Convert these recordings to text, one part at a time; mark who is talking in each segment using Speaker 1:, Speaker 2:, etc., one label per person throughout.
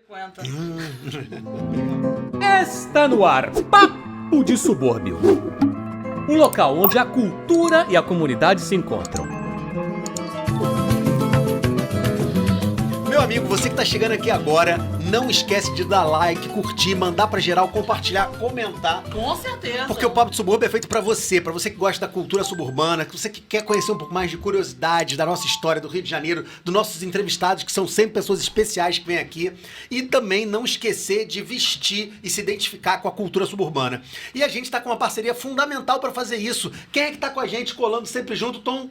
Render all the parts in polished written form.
Speaker 1: 50.
Speaker 2: Está no ar Papo de Subúrbio, um local onde a cultura e a comunidade se encontram.
Speaker 3: Meu amigo, você que tá chegando aqui agora, não esquece de dar like, curtir, mandar pra geral, compartilhar, comentar.
Speaker 1: Com certeza.
Speaker 3: Porque o Papo de Subúrbio é feito pra você que gosta da cultura suburbana, que você que quer conhecer um pouco mais de curiosidades da nossa história do Rio de Janeiro, dos nossos entrevistados, que são sempre pessoas especiais que vêm aqui. E também não esquecer de vestir e se identificar com a cultura suburbana. E a gente tá com uma parceria fundamental pra fazer isso. Quem é que tá com a gente colando sempre junto, Tom?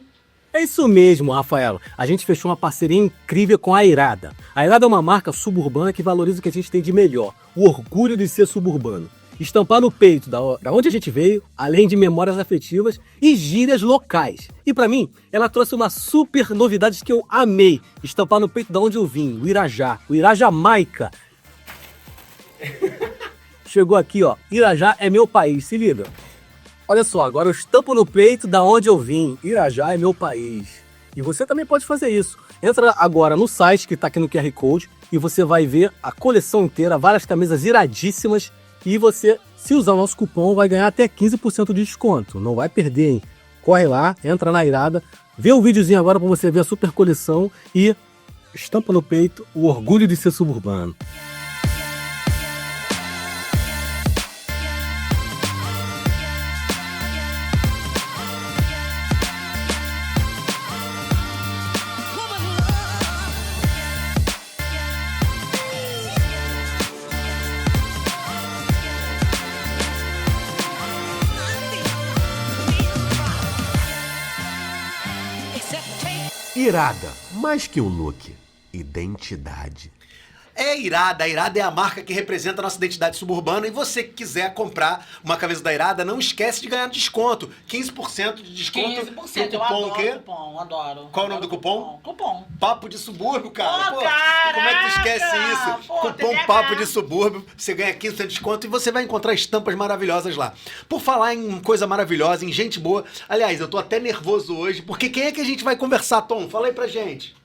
Speaker 4: É isso mesmo, Rafael. A gente fechou uma parceria incrível com a Irada. A Irada é uma marca suburbana que valoriza o que a gente tem de melhor, o orgulho de ser suburbano. Estampar no peito da onde a gente veio, além de memórias afetivas e gírias locais. E pra mim, ela trouxe uma super novidade que eu amei. Estampar no peito da onde eu vim, o Irajá, o Irajamaica. Chegou aqui, ó. Irajá é meu país, se liga. Olha só, agora eu estampo no peito da onde eu vim. Irajá é meu país. E você também pode fazer isso. Entra agora no site que tá aqui no QR Code e você vai ver a coleção inteira, várias camisas iradíssimas. E você, se usar o nosso cupom, vai ganhar até 15% de desconto. Não vai perder, hein? Corre lá, entra na Irada, vê o videozinho agora pra você ver a super coleção e estampa no peito o orgulho de ser suburbano.
Speaker 5: Irada, mais que um look, identidade.
Speaker 3: É Irada. A Irada é a marca que representa a nossa identidade suburbana. E você que quiser comprar uma camisa da Irada, não esquece de ganhar desconto. 15% de desconto.
Speaker 1: 15%,
Speaker 3: no
Speaker 1: eu
Speaker 3: cupom,
Speaker 1: adoro
Speaker 3: o quê?
Speaker 1: cupom, adoro.
Speaker 3: Qual o nome do cupom?
Speaker 1: Cupom.
Speaker 3: Papo de Subúrbio, cara.
Speaker 1: Pô,
Speaker 3: Como é que tu esquece
Speaker 1: caraca!
Speaker 3: isso?
Speaker 1: Pô,
Speaker 3: Cupom
Speaker 1: TDAH.
Speaker 3: Papo de Subúrbio, você ganha 15% de desconto e você vai encontrar estampas maravilhosas lá. Por falar em coisa maravilhosa, em gente boa, aliás, eu tô até nervoso hoje, porque quem é que a gente vai conversar, Tom? Fala aí pra gente.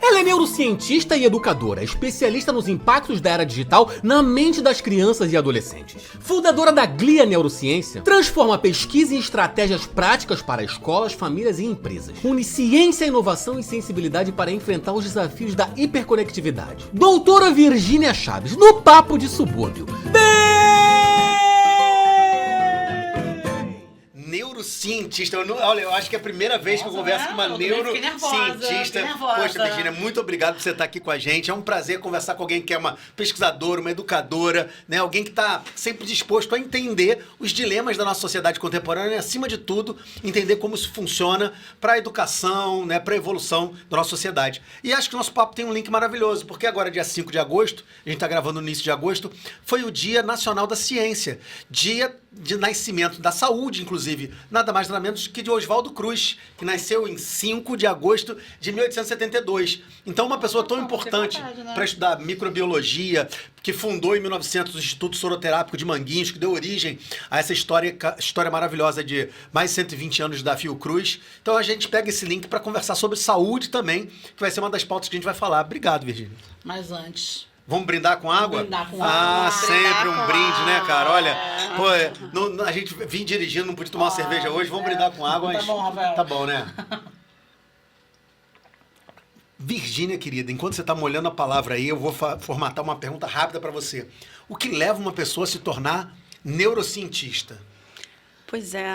Speaker 2: Ela é neurocientista e educadora, especialista nos impactos da era digital na mente das crianças e adolescentes. Fundadora da Glia Neurociência, transforma a pesquisa em estratégias práticas para escolas, famílias e empresas. Une ciência, inovação e sensibilidade para enfrentar os desafios da hiperconectividade. Doutora Virgínia Chaves, no Papo de Subúrbio.
Speaker 3: Neurocientista, eu acho que é a primeira vez que eu converso com uma
Speaker 1: eu também fiquei
Speaker 3: neurocientista.
Speaker 1: nervosa.
Speaker 3: Poxa, Virgínia, muito obrigado por você estar aqui com a gente. É um prazer conversar com alguém que é uma pesquisadora, uma educadora, né? Alguém que está sempre disposto a entender os dilemas da nossa sociedade contemporânea e, acima de tudo, entender como isso funciona para a educação, né? Para a evolução da nossa sociedade. E acho que o nosso papo tem um link maravilhoso, porque agora, dia 5 de agosto, a gente está gravando no início de agosto, foi o Dia Nacional da Ciência. Dia de nascimento da saúde, inclusive, nada mais nada menos que de Oswaldo Cruz, que nasceu em 5 de agosto de 1872. Então, uma pessoa tão importante para estudar microbiologia, que fundou em 1900 o Instituto Soroterápico de Manguinhos, que deu origem a essa história maravilhosa de mais de 120 anos da Fiocruz. Então, a gente pega esse link para conversar sobre saúde também, que vai ser uma das pautas que a gente vai falar. Obrigado, Virgínia.
Speaker 1: Mas antes...
Speaker 3: Vamos brindar com água?
Speaker 1: Brindar com
Speaker 3: ah,
Speaker 1: água.
Speaker 3: sempre
Speaker 1: Brindar
Speaker 3: um
Speaker 1: com
Speaker 3: brinde, né, cara? Olha,
Speaker 1: água.
Speaker 3: pô, a gente vim dirigindo, não podia tomar uma cerveja hoje, vamos brindar com água.
Speaker 1: Tá
Speaker 3: mas-
Speaker 1: bom, Rafael.
Speaker 3: Tá bom, né? Virgínia, querida, enquanto você tá molhando a palavra aí, eu vou formatar uma pergunta rápida pra você. O que leva uma pessoa a se tornar neurocientista?
Speaker 6: Pois é.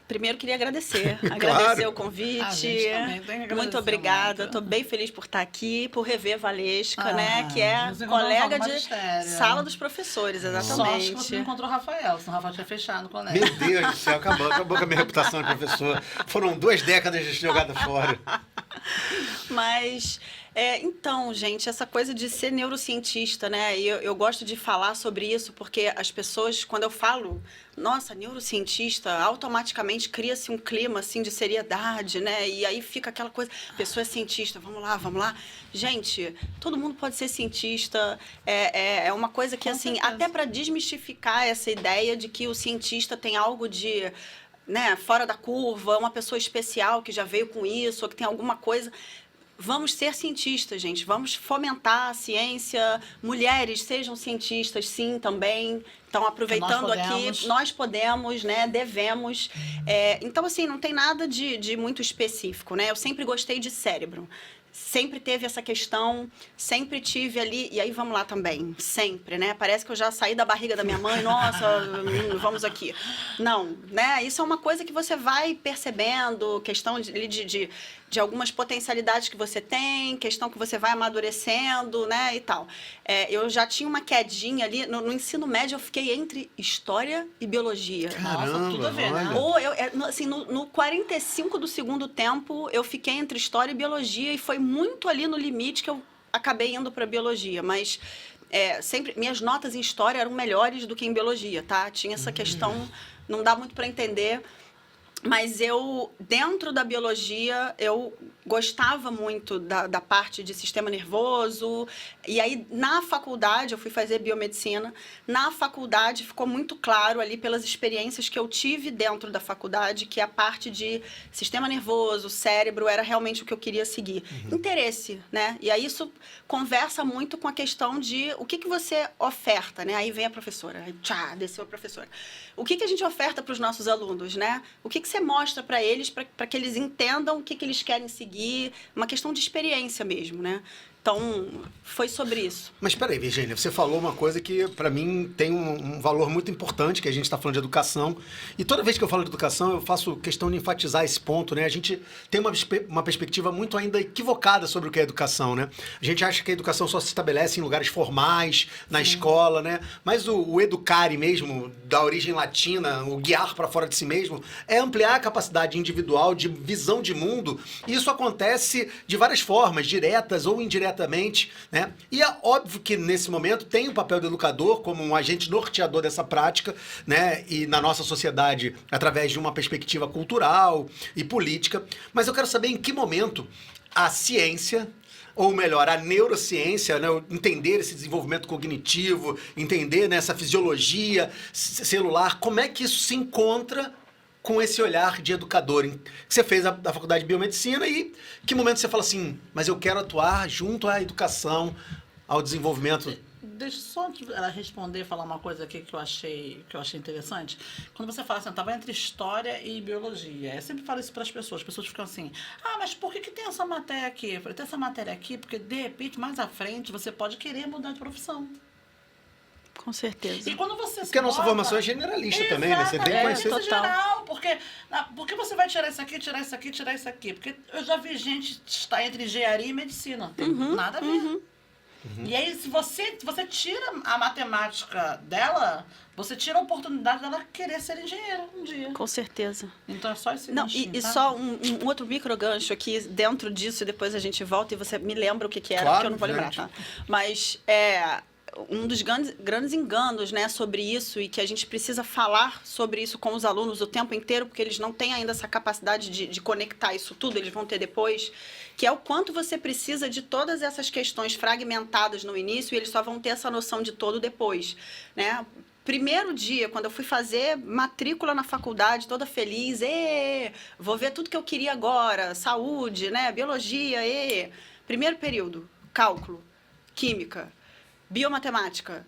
Speaker 6: Primeiro queria agradecer.
Speaker 3: Claro.
Speaker 6: Agradecer o
Speaker 1: A
Speaker 6: convite.
Speaker 1: gente também tem que agradecer
Speaker 6: Muito obrigada.
Speaker 1: muito.
Speaker 6: Estou bem feliz por estar aqui, por rever Valesca, né? Que é
Speaker 1: nos encontramos
Speaker 6: colega
Speaker 1: no
Speaker 6: de
Speaker 1: magistério.
Speaker 6: sala dos professores,
Speaker 1: Sorte que você
Speaker 6: exatamente.
Speaker 1: não encontrou o Rafael, senão o Rafael tinha fechado o colégio.
Speaker 3: Meu Deus do céu, acabou com a minha reputação de professor. Foram 2 décadas de jogada fora.
Speaker 6: Mas, então, gente, essa coisa de ser neurocientista, né? E eu gosto de falar sobre isso porque as pessoas, quando eu falo, nossa, neurocientista, automaticamente cria-se um clima, assim, de seriedade, né? E aí fica aquela coisa, pessoa é cientista, vamos lá, vamos lá. Gente, todo mundo pode ser cientista. É uma coisa que,
Speaker 1: Com
Speaker 6: assim,
Speaker 1: certeza.
Speaker 6: até para desmistificar essa ideia de que o cientista tem algo de... né, fora da curva, uma pessoa especial que já veio com isso, ou que tem alguma coisa. vamos ser cientistas, gente. Vamos fomentar a ciência. Mulheres sejam cientistas, sim, também. Então, aproveitando aqui, nós podemos, né? Devemos. Então, assim, não tem nada de muito específico, né? Eu sempre gostei de cérebro. Sempre teve essa questão, sempre tive ali, e aí vamos lá também, sempre, né? Parece que eu já saí da barriga da minha mãe, nossa, vamos aqui. Não, né? Isso é uma coisa que você vai percebendo, questão de algumas potencialidades que você tem, questão que você vai amadurecendo, né, e tal. Eu já tinha uma quedinha ali, no ensino médio eu fiquei entre história e biologia.
Speaker 3: Caramba,
Speaker 1: Nossa, tudo a ver, né?
Speaker 6: Ou assim, no 45 do segundo tempo, eu fiquei entre história e biologia e foi muito ali no limite que eu acabei indo para biologia, mas sempre minhas notas em história eram melhores do que em biologia, tá? Tinha essa questão, não dá muito para entender. Mas dentro da biologia, eu gostava muito da parte de sistema nervoso. E aí, na faculdade, eu fui fazer biomedicina. Na faculdade, ficou muito claro ali pelas experiências que eu tive dentro da faculdade que a parte de sistema nervoso, cérebro, era realmente o que eu queria seguir. Interesse, né? E aí, isso conversa muito com a questão de o que você oferta, né? Aí vem a professora, aí, tchá, desceu a professora. O que a gente oferta para os nossos alunos, né? O que você mostra para eles, para que eles entendam o que eles querem seguir, uma questão de experiência mesmo, né? Então, foi sobre isso.
Speaker 3: Mas peraí, Virgínia, você falou uma coisa que para mim tem um valor muito importante, que a gente está falando de educação. E toda vez que eu falo de educação, eu faço questão de enfatizar esse ponto, né? A gente tem uma perspectiva muito ainda equivocada sobre o que é educação, né? A gente acha que a educação só se estabelece em lugares formais, na escola, né? Mas o educare mesmo, da origem latina, o guiar para fora de si mesmo, é ampliar a capacidade individual de visão de mundo. E isso acontece de várias formas, diretas ou indiretamente, né? E é óbvio que nesse momento tem o papel do educador como um agente norteador dessa prática, né? E na nossa sociedade, através de uma perspectiva cultural e política. Mas eu quero saber em que momento a ciência, ou melhor, a neurociência, né, entender esse desenvolvimento cognitivo, entender, né, essa fisiologia celular, como é que isso se encontra com esse olhar de educador? Você fez da faculdade de biomedicina e que momento você fala assim, mas eu quero atuar junto à educação, ao desenvolvimento?
Speaker 1: Deixa só ela responder, falar uma coisa aqui que eu achei interessante. Quando você fala assim, eu estava entre história e biologia. Eu sempre falo isso para as pessoas ficam assim, mas por que tem essa matéria aqui? Eu falei, tem essa matéria aqui porque, de repente, mais à frente, você pode querer mudar de profissão.
Speaker 6: Com certeza.
Speaker 1: E quando você
Speaker 3: porque a nossa formação é generalista também, né? Você tem que conhecer
Speaker 1: geral, porque você vai tirar isso aqui, tirar isso aqui, tirar isso aqui? Porque eu já vi gente estar entre engenharia e medicina. Tem nada a ver. E aí, se você tira a matemática dela, você tira a oportunidade dela querer ser engenheira um dia.
Speaker 6: Com certeza.
Speaker 1: Então é só esse
Speaker 6: Não,
Speaker 1: ganchinho,
Speaker 6: e
Speaker 1: tá?
Speaker 6: só um outro microgancho aqui dentro disso, e depois a gente volta e você me lembra o que era,
Speaker 3: Claro,
Speaker 6: porque eu não vou lembrar, tá? Mas um dos grandes enganos, né, sobre isso, e que a gente precisa falar sobre isso com os alunos o tempo inteiro, porque eles não têm ainda essa capacidade de conectar isso tudo, eles vão ter depois, que é o quanto você precisa de todas essas questões fragmentadas no início, e eles só vão ter essa noção de todo depois, né? Primeiro dia, quando eu fui fazer matrícula na faculdade, toda feliz, vou ver tudo que eu queria agora, saúde, né, biologia, Primeiro período, cálculo, química, biomatemática,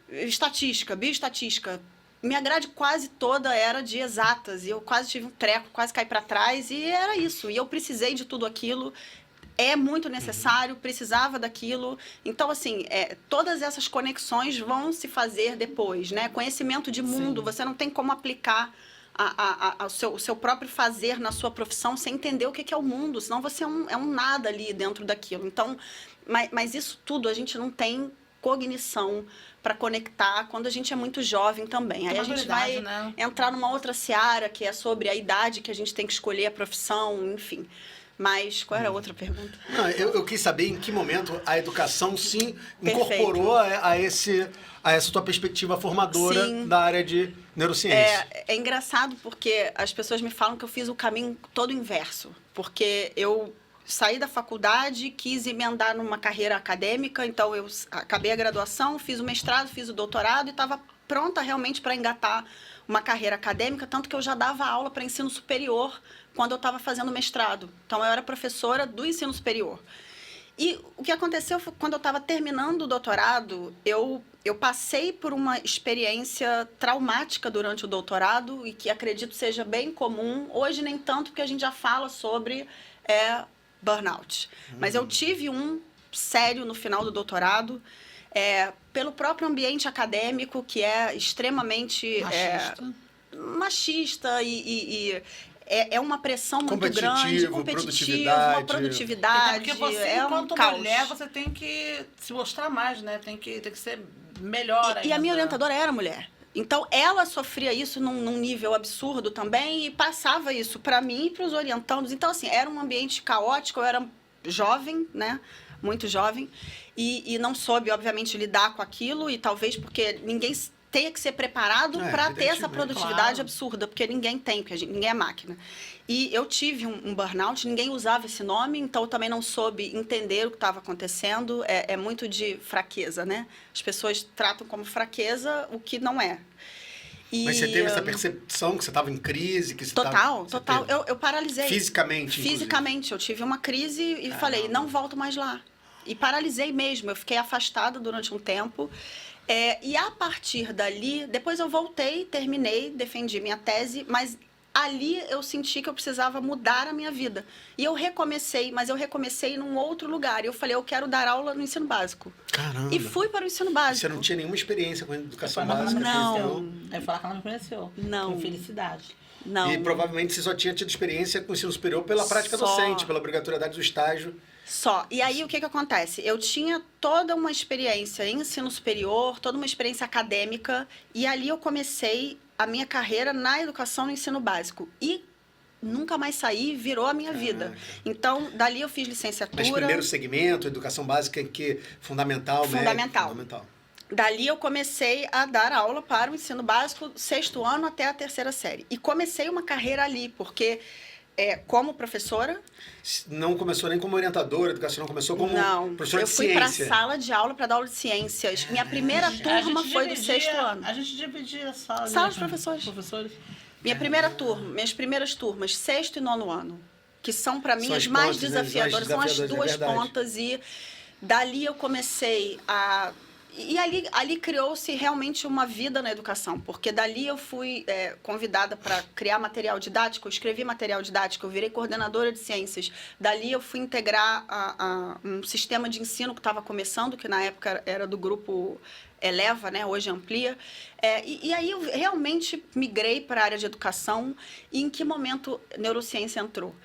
Speaker 6: estatística, bioestatística. Minha grade quase toda era de exatas e eu quase tive um treco, quase caí para trás e era isso. E eu precisei de tudo aquilo, é muito necessário, precisava daquilo. Então, assim, todas essas conexões vão se fazer depois, né? Conhecimento de mundo, você não tem como aplicar o seu próprio fazer na sua profissão sem entender o que é o mundo, senão você é um nada ali dentro daquilo. Então, mas isso tudo a gente não tem cognição para conectar quando a gente é muito jovem também. Aí a gente vai entrar numa outra seara que é sobre a idade que a gente tem que escolher a profissão, enfim. Mas qual era a outra pergunta?
Speaker 3: Não, eu quis saber em que momento a educação se incorporou a essa tua perspectiva formadora da área de neurociência.
Speaker 6: É engraçado porque as pessoas me falam que eu fiz o caminho todo inverso. Porque eu saí da faculdade, quis emendar numa carreira acadêmica, então eu acabei a graduação, fiz o mestrado, fiz o doutorado e estava pronta realmente para engatar uma carreira acadêmica, tanto que eu já dava aula para ensino superior quando eu estava fazendo mestrado. Então, eu era professora do ensino superior. E o que aconteceu foi quando eu estava terminando o doutorado, eu passei por uma experiência traumática durante o doutorado e que acredito seja bem comum. Hoje, nem tanto, porque a gente já fala sobre burnout. Mas eu tive um sério no final do doutorado, pelo próprio ambiente acadêmico, que é extremamente machista e é uma pressão muito grande, competitiva, uma produtividade.
Speaker 1: Porque você, enquanto mulher, você tem que se mostrar mais, né? Tem que ser melhor ainda.
Speaker 6: E a minha orientadora era mulher. Então, ela sofria isso num nível absurdo também e passava isso para mim e para os orientandos. Então, assim, era um ambiente caótico, eu era jovem, né? Muito jovem, e não soube, obviamente, lidar com aquilo, e talvez porque ninguém tenha que ser preparado para ter essa produtividade absurda, porque ninguém tem, porque ninguém é máquina. E eu tive um burnout, ninguém usava esse nome, então eu também não soube entender o que estava acontecendo. É muito de fraqueza, né? As pessoas tratam como fraqueza o que não é.
Speaker 3: Mas você teve essa percepção que você estava em crise? Que você
Speaker 6: total. Eu paralisei.
Speaker 3: Fisicamente,
Speaker 6: Fisicamente. Eu tive uma crise e falei, não volto mais lá. E paralisei mesmo. Eu fiquei afastada durante um tempo. E a partir dali, depois eu voltei, terminei, defendi minha tese, mas ali eu senti que eu precisava mudar a minha vida. E eu recomecei, mas eu recomecei num outro lugar. E eu falei, eu quero dar aula no ensino básico.
Speaker 3: Caramba!
Speaker 6: E fui para o ensino básico.
Speaker 3: Você não tinha nenhuma experiência com educação
Speaker 1: Não.
Speaker 3: básica?
Speaker 6: Não.
Speaker 1: Eu falar que ela não conheceu.
Speaker 6: Não.
Speaker 1: Com felicidade.
Speaker 6: Não.
Speaker 3: E provavelmente você só tinha tido experiência com o ensino superior pela prática
Speaker 6: Só.
Speaker 3: docente, pela obrigatoriedade do estágio.
Speaker 6: Só. E aí, o que acontece? Eu tinha toda uma experiência em ensino superior, toda uma experiência acadêmica, e ali eu comecei a minha carreira na educação no ensino básico. E nunca mais saí, virou a minha vida. Então, dali eu fiz licenciatura.
Speaker 3: Mas primeiro segmento, educação básica, que fundamental,
Speaker 6: Fundamental. Dali eu comecei a dar aula para o ensino básico, 6º ano até a 3ª série. E comecei uma carreira ali, porque como professora...
Speaker 3: Não começou nem como orientadora, educação não começou como professora de ciência.
Speaker 6: Eu fui para a sala de aula para dar aula de ciências. Minha primeira turma foi do 6º ano.
Speaker 1: A gente dividia a sala.
Speaker 6: Sala de professores. Minhas primeiras turmas, 6º e 9º ano, que são para mim as mais desafiadoras, são as duas pontas. E dali eu comecei a... E ali criou-se realmente uma vida na educação, porque dali eu fui convidada para criar material didático, eu escrevi material didático, eu virei coordenadora de ciências. Dali eu fui integrar um sistema de ensino que estava começando, que na época era do grupo Eleva, né? Hoje Amplia. E aí eu realmente migrei para a área de educação. E em que momento neurociência entrou?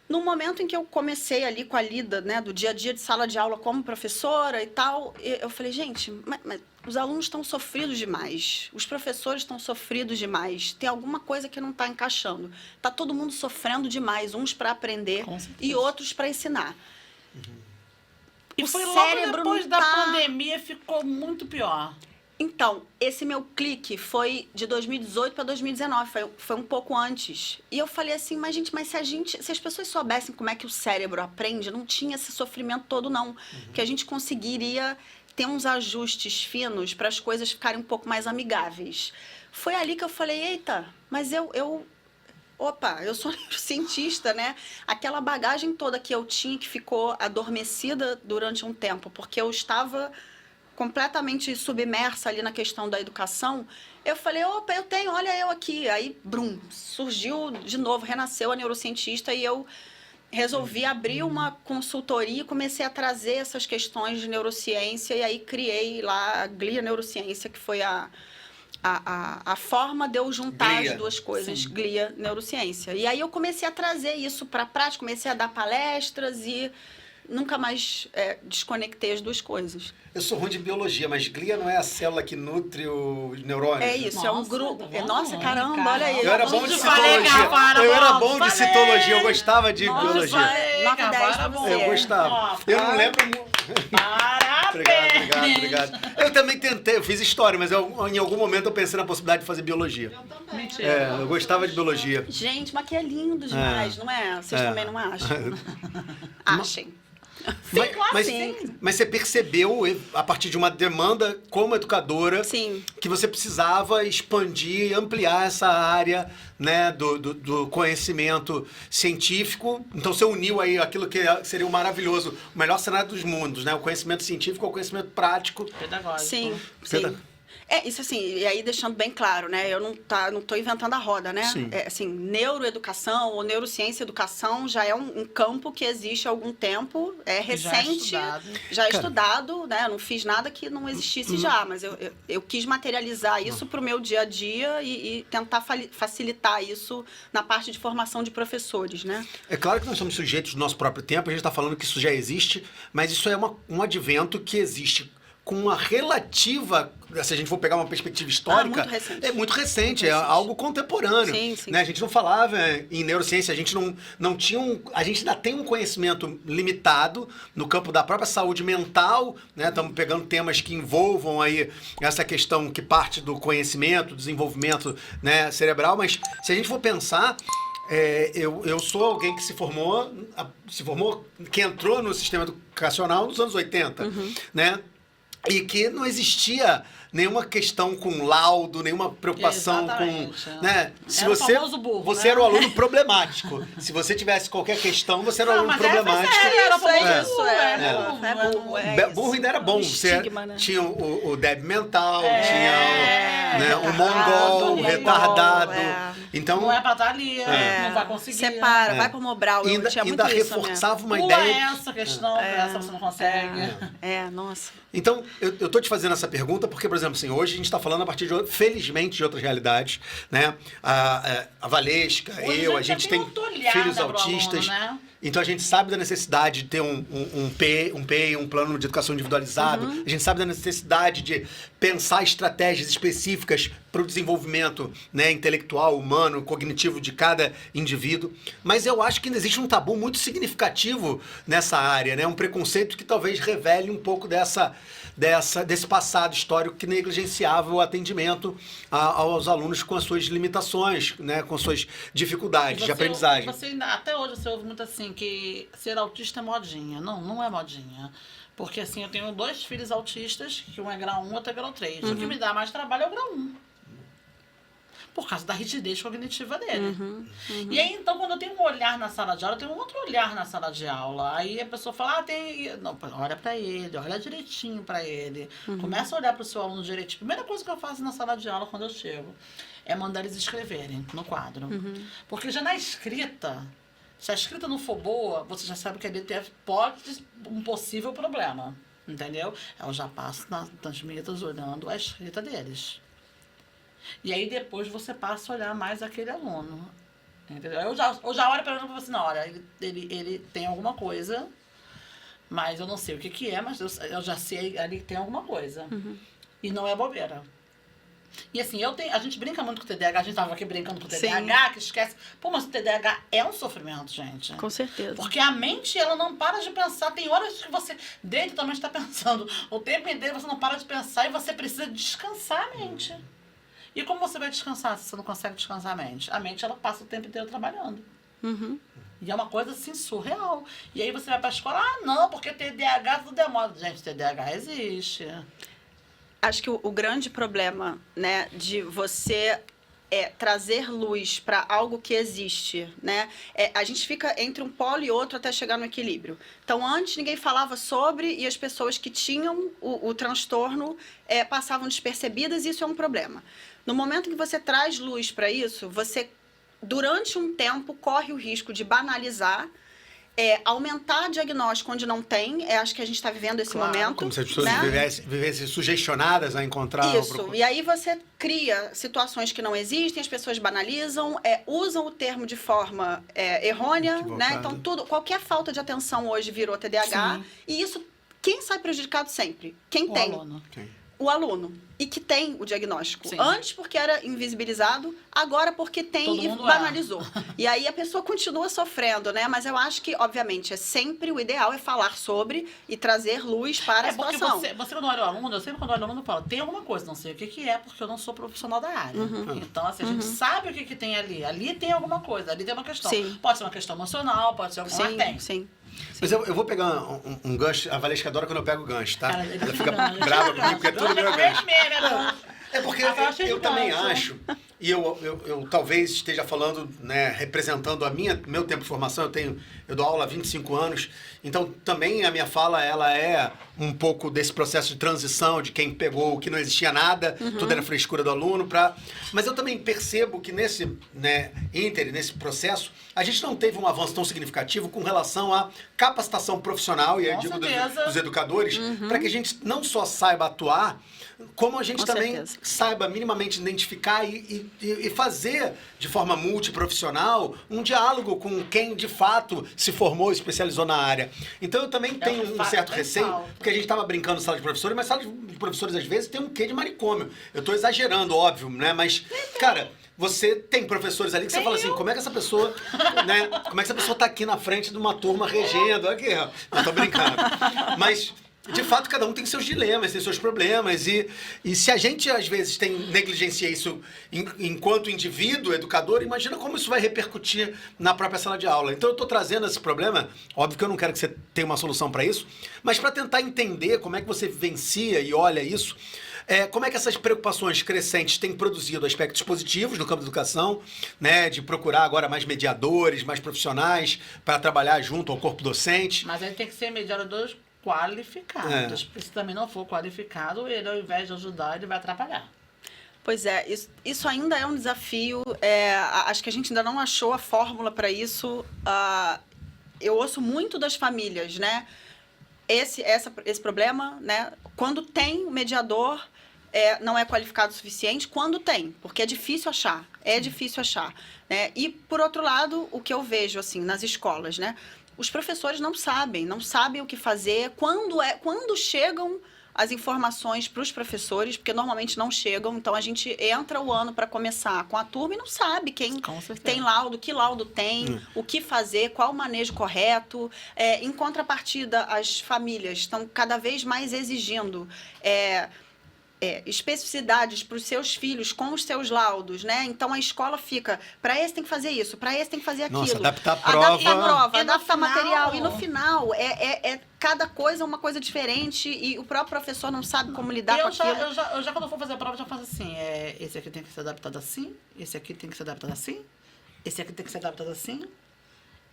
Speaker 6: No momento em que eu comecei ali com a lida, né, do dia a dia de sala de aula como professora e tal, eu falei, gente, mas os alunos estão sofridos demais, os professores estão sofridos demais, tem alguma coisa que não está encaixando. Está todo mundo sofrendo demais, uns para aprender e outros para ensinar.
Speaker 1: E foi logo depois da pandemia, ficou muito pior.
Speaker 6: Então, esse meu clique foi de 2018 para 2019, foi um pouco antes. E eu falei assim, mas se as pessoas soubessem como é que o cérebro aprende, não tinha esse sofrimento todo, não. Que a gente conseguiria ter uns ajustes finos para as coisas ficarem um pouco mais amigáveis. Foi ali que eu falei, eita, mas eu sou neurocientista, né? Aquela bagagem toda que eu tinha que ficou adormecida durante um tempo, porque eu estava completamente submersa ali na questão da educação, eu falei, opa, eu tenho, olha eu aqui. Aí, brum, surgiu de novo, renasceu a neurocientista e eu resolvi abrir uma consultoria e comecei a trazer essas questões de neurociência e aí criei lá a Glia Neurociência, que foi a forma de eu juntar as duas coisas, sim. Glia Neurociência. E aí eu comecei a trazer isso para a prática, comecei a dar palestras e nunca mais desconectei as duas coisas.
Speaker 3: Eu sou ruim de biologia, mas glia não é a célula que nutre os neurônios?
Speaker 6: É isso, é um grupo. Nossa, caramba, olha aí.
Speaker 3: Eu era bom de citologia. Eu era bom de citologia, eu gostava de biologia.
Speaker 6: 9 10 pra você.
Speaker 3: Eu gostava. Eu não lembro...
Speaker 1: Parabéns!
Speaker 3: Obrigado. Eu também tentei, eu fiz história, mas em algum momento eu pensei na possibilidade de fazer biologia.
Speaker 6: Eu também.
Speaker 1: Mentira.
Speaker 3: Eu gostava de biologia.
Speaker 6: Gente, mas que é lindo demais, não é? Vocês também não acham? Achem.
Speaker 3: Mas você percebeu, a partir de uma demanda como educadora,
Speaker 6: Sim.
Speaker 3: que você precisava expandir e ampliar essa área, né, do conhecimento científico. Então você uniu aí aquilo que seria o maravilhoso, o melhor cenário dos mundos, né? O conhecimento científico ao conhecimento prático.
Speaker 1: Pedagógico.
Speaker 6: Sim,
Speaker 3: Peda-
Speaker 6: sim. Isso assim, e aí deixando bem claro, né? Eu não tô inventando a roda, né?
Speaker 3: Sim.
Speaker 6: Assim, neuroeducação ou neurociência e educação já é um campo que existe há algum tempo, é recente, já é estudado, né? Eu não fiz nada que não existisse já, mas eu quis materializar isso para o meu dia a dia e tentar facilitar isso na parte de formação de professores, né?
Speaker 3: É claro que nós somos sujeitos do nosso próprio tempo, a gente está falando que isso já existe, mas isso é um advento que existe com uma relativa, se a gente for pegar uma perspectiva histórica,
Speaker 6: muito recente.
Speaker 3: é muito recente, é algo contemporâneo.
Speaker 6: Sim.
Speaker 3: Né? A gente não falava em neurociência, a gente não tinha a gente ainda tem um conhecimento limitado no campo da própria saúde mental, né? Estamos pegando temas que envolvam aí essa questão que parte do conhecimento, desenvolvimento, né, cerebral, mas se a gente for pensar, eu sou alguém que se formou, que entrou no sistema educacional nos anos 80, né? E que não existia nenhuma questão com laudo, nenhuma preocupação
Speaker 1: Exatamente,
Speaker 3: com... Né? Se
Speaker 1: era o
Speaker 3: você
Speaker 1: famoso burro,
Speaker 3: você
Speaker 1: né?
Speaker 3: era o aluno problemático. Se você tivesse qualquer questão, você era o aluno problemático. Burro ainda era bom. Você
Speaker 6: estigma, né?
Speaker 3: tinha o débil mental, tinha o mongol, o retardado. Então,
Speaker 1: Não é pra estar ali, não vai conseguir.
Speaker 6: Separa, vai pro Mobral, eu
Speaker 3: ainda
Speaker 6: tinha muito isso
Speaker 3: reforçava uma
Speaker 1: Pula
Speaker 3: ideia...
Speaker 1: essa questão, essa você não consegue.
Speaker 6: nossa.
Speaker 3: Então, eu tô te fazendo essa pergunta porque, por exemplo, assim, hoje a gente está falando a partir felizmente, de outras realidades, né? A Valesca,
Speaker 1: Hoje
Speaker 3: a gente tem
Speaker 1: outra olhada
Speaker 3: filhos
Speaker 1: pro
Speaker 3: autistas.
Speaker 1: aluno, né?
Speaker 3: Então a gente sabe da necessidade de ter um PEI, um plano de educação individualizado. A gente sabe da necessidade de pensar estratégias específicas para o desenvolvimento, né, intelectual, humano, cognitivo de cada indivíduo. Mas eu acho que ainda existe um tabu muito significativo nessa área, né? Um preconceito que talvez revele um pouco desse passado histórico que negligenciava o atendimento aos alunos com as suas limitações, né, com suas dificuldades de aprendizagem.
Speaker 1: Até hoje você ouve muito assim, que ser autista é modinha. Não é modinha. Porque assim, eu tenho 2 filhos autistas, que um é grau 1 e outro é grau 3. O que me dá mais trabalho é o grau 1. Por causa da rigidez cognitiva dele. E aí, então, quando eu tenho um olhar na sala de aula, eu tenho um outro olhar na sala de aula. Aí a pessoa fala, não, olha pra ele, olha direitinho pra ele. Começa a olhar pro seu aluno direitinho. Primeira coisa que eu faço na sala de aula, quando eu chego, é mandar eles escreverem no quadro. Porque já na escrita, se a escrita não for boa, você já sabe que ali pode um possível problema. Entendeu? Eu já passo nas metas olhando a escrita deles. E aí depois você passa a olhar mais aquele aluno. Entendeu? Eu já olho para ele e falo assim, não, olha, ele tem alguma coisa, mas eu não sei o que é, mas eu já sei ali que tem alguma coisa. E não é bobeira. E assim, a gente brinca muito com o TDAH, a gente estava aqui brincando com o TDAH, que esquece. Pô, mas o TDAH é um sofrimento, gente.
Speaker 6: Com certeza.
Speaker 1: Porque a mente, ela não para de pensar. Tem horas que você, dentro também está pensando. O tempo inteiro você não para de pensar e você precisa descansar a mente. E como você vai descansar se você não consegue descansar a mente? A mente, ela passa o tempo inteiro trabalhando. E é uma coisa, assim, surreal. E aí você vai pra escola, não, porque TDAH tudo é moda. Gente, TDAH existe.
Speaker 6: Acho que o grande problema, né, de você trazer luz para algo que existe, né? A gente fica entre um polo e outro até chegar no equilíbrio. Então, antes ninguém falava sobre e as pessoas que tinham o transtorno passavam despercebidas e isso é um problema. No momento que você traz luz para isso, você, durante um tempo, corre o risco de banalizar, aumentar diagnóstico onde não tem. Acho que a gente está vivendo esse momento.
Speaker 3: Como se as pessoas
Speaker 6: né?
Speaker 3: vivessem sugestionadas a encontrar...
Speaker 6: Isso. E aí você cria situações que não existem, as pessoas banalizam, usam o termo de forma errônea, né? Então, qualquer falta de atenção hoje virou TDAH.
Speaker 1: Sim.
Speaker 6: E isso, quem sai prejudicado sempre? Quem
Speaker 1: O
Speaker 6: tem.
Speaker 1: aluno.
Speaker 6: o aluno e que tem o diagnóstico.
Speaker 1: Sim.
Speaker 6: Antes porque era invisibilizado, agora porque tem
Speaker 1: Todo
Speaker 6: e
Speaker 1: mundo
Speaker 6: banalizou. E aí a pessoa continua sofrendo, né? Mas eu acho que, obviamente, é sempre o ideal é falar sobre e trazer luz para a
Speaker 1: Porque
Speaker 6: situação.
Speaker 1: você quando olha o aluno, eu sempre quando olho o aluno falo, tem alguma coisa, não sei o que é, porque eu não sou profissional da área. Então, assim, a gente sabe o que tem ali. Ali tem alguma coisa, ali tem uma questão.
Speaker 6: Sim.
Speaker 1: Pode ser uma questão emocional, pode ser alguma
Speaker 6: Sim,
Speaker 1: tem.
Speaker 6: sim.
Speaker 3: Mas eu vou pegar um gancho, a Valesca adora quando eu pego gancho, tá?
Speaker 1: Cara, ele
Speaker 3: Ela fica
Speaker 1: gancho,
Speaker 3: brava
Speaker 1: ele
Speaker 3: comigo, porque tudo
Speaker 1: gancho.
Speaker 3: meu gancho.
Speaker 1: Né?
Speaker 3: É porque
Speaker 1: Ah, eu achei
Speaker 3: eu também
Speaker 1: gancho.
Speaker 3: acho, e eu talvez esteja falando, né, representando meu tempo de formação, eu dou aula há 25 anos, então também a minha fala, ela é um pouco desse processo de transição, de quem pegou o que não existia nada, tudo era frescura do aluno, mas eu também percebo que nesse processo, a gente não teve um avanço tão significativo com relação à capacitação profissional, e aí eu
Speaker 1: Com
Speaker 3: digo
Speaker 1: certeza.
Speaker 3: dos educadores, para que a gente não só saiba atuar, como a gente
Speaker 6: Com
Speaker 3: também
Speaker 6: certeza.
Speaker 3: saiba minimamente identificar e fazer de forma multiprofissional um diálogo com quem de fato se formou e especializou na área. Então eu também tenho
Speaker 1: que
Speaker 3: um
Speaker 1: faz-
Speaker 3: certo
Speaker 1: faz
Speaker 3: receio,
Speaker 1: falta.
Speaker 3: porque a gente estava brincando em sala de professores, mas sala de professores às vezes tem um quê de manicômio. Eu estou exagerando, óbvio, né? Mas, cara, você tem professores ali que você fala assim, como é que essa pessoa, né? Como é que essa pessoa tá aqui na frente de uma turma regendo? Aqui, ó. Não tô brincando. Mas de fato, cada um tem seus dilemas, tem seus problemas. E se a gente, às vezes, negligencia isso enquanto indivíduo, educador, imagina como isso vai repercutir na própria sala de aula. Então, eu estou trazendo esse problema. Óbvio que eu não quero que você tenha uma solução para isso, mas para tentar entender como é que você vivencia e olha isso. Como é que essas preocupações crescentes têm produzido aspectos positivos no campo da educação, né, de procurar agora mais mediadores, mais profissionais para trabalhar junto ao corpo docente.
Speaker 1: Mas ele tem que ser mediadores qualificados. Porque se também não for qualificado, ele, ao invés de ajudar, ele vai atrapalhar.
Speaker 6: Pois é, isso ainda é um desafio. Acho que a gente ainda não achou a fórmula para isso. Eu ouço muito das famílias, né? Esse problema, né? Quando tem o mediador, não é qualificado o suficiente. Quando tem, porque é difícil achar. É difícil achar. Né? E, por outro lado, o que eu vejo assim nas escolas, né? Os professores não sabem o que fazer. Quando chegam as informações para os professores, porque normalmente não chegam, então a gente entra o ano para começar com a turma e não sabe quem tem laudo, que laudo tem, o que fazer, qual o manejo correto. Em contrapartida, as famílias estão cada vez mais exigindo especificidades para os seus filhos com os seus laudos, né? Então a escola fica, para esse tem que fazer isso, para esse tem que fazer aquilo.
Speaker 3: Nossa, adaptar a prova.
Speaker 6: Adaptar material. E no
Speaker 1: final-
Speaker 6: final, cada coisa é uma coisa diferente e o próprio professor não sabe como lidar com aquilo.
Speaker 1: Eu já quando eu for fazer a prova, eu já faço assim, esse aqui tem que ser adaptado assim, esse aqui tem que ser adaptado assim, esse aqui tem que ser adaptado assim,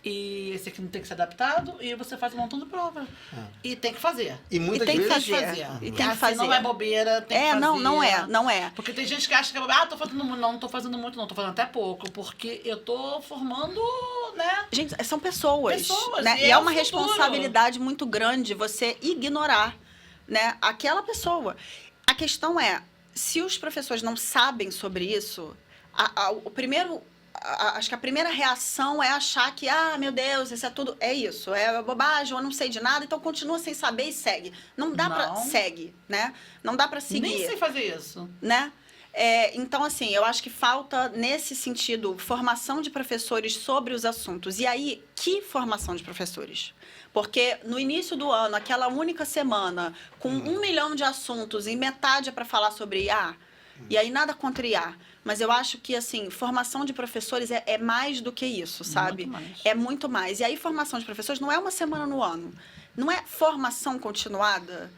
Speaker 1: e esse aqui não tem que ser adaptado, e você faz um montão de prova. E tem que fazer.
Speaker 3: E muitas
Speaker 6: tem que
Speaker 3: vezes
Speaker 6: fazer. E tem que
Speaker 1: Assim,
Speaker 6: fazer.
Speaker 1: não é bobeira, tem que fazer.
Speaker 6: Não é.
Speaker 1: Porque tem gente que acha que tô fazendo muito. Não tô fazendo muito, não. Tô fazendo até pouco. Porque eu tô formando, né?
Speaker 6: Gente, são pessoas.
Speaker 1: Pessoas,
Speaker 6: Né?
Speaker 1: e
Speaker 6: E
Speaker 1: é
Speaker 6: é
Speaker 1: o
Speaker 6: uma
Speaker 1: futuro.
Speaker 6: responsabilidade muito grande você ignorar, né, aquela pessoa. A questão é, se os professores não sabem sobre isso, acho que a primeira reação é achar que, meu Deus, isso é tudo, é bobagem, eu não sei de nada, então continua sem saber e segue. Não dá pra... Segue, né? Não dá pra seguir.
Speaker 1: Nem sei fazer isso.
Speaker 6: Né? Então, assim, eu acho que falta, nesse sentido, formação de professores sobre os assuntos. E aí, que formação de professores? Porque no início do ano, aquela única semana, com 1 milhão de assuntos, e metade é para falar sobre IA, e aí nada contra IA. Mas eu acho que, assim, formação de professores é mais do que isso, sabe?
Speaker 1: Muito mais.
Speaker 6: É muito mais. E aí, formação de professores não é uma semana no ano. Não é formação continuada.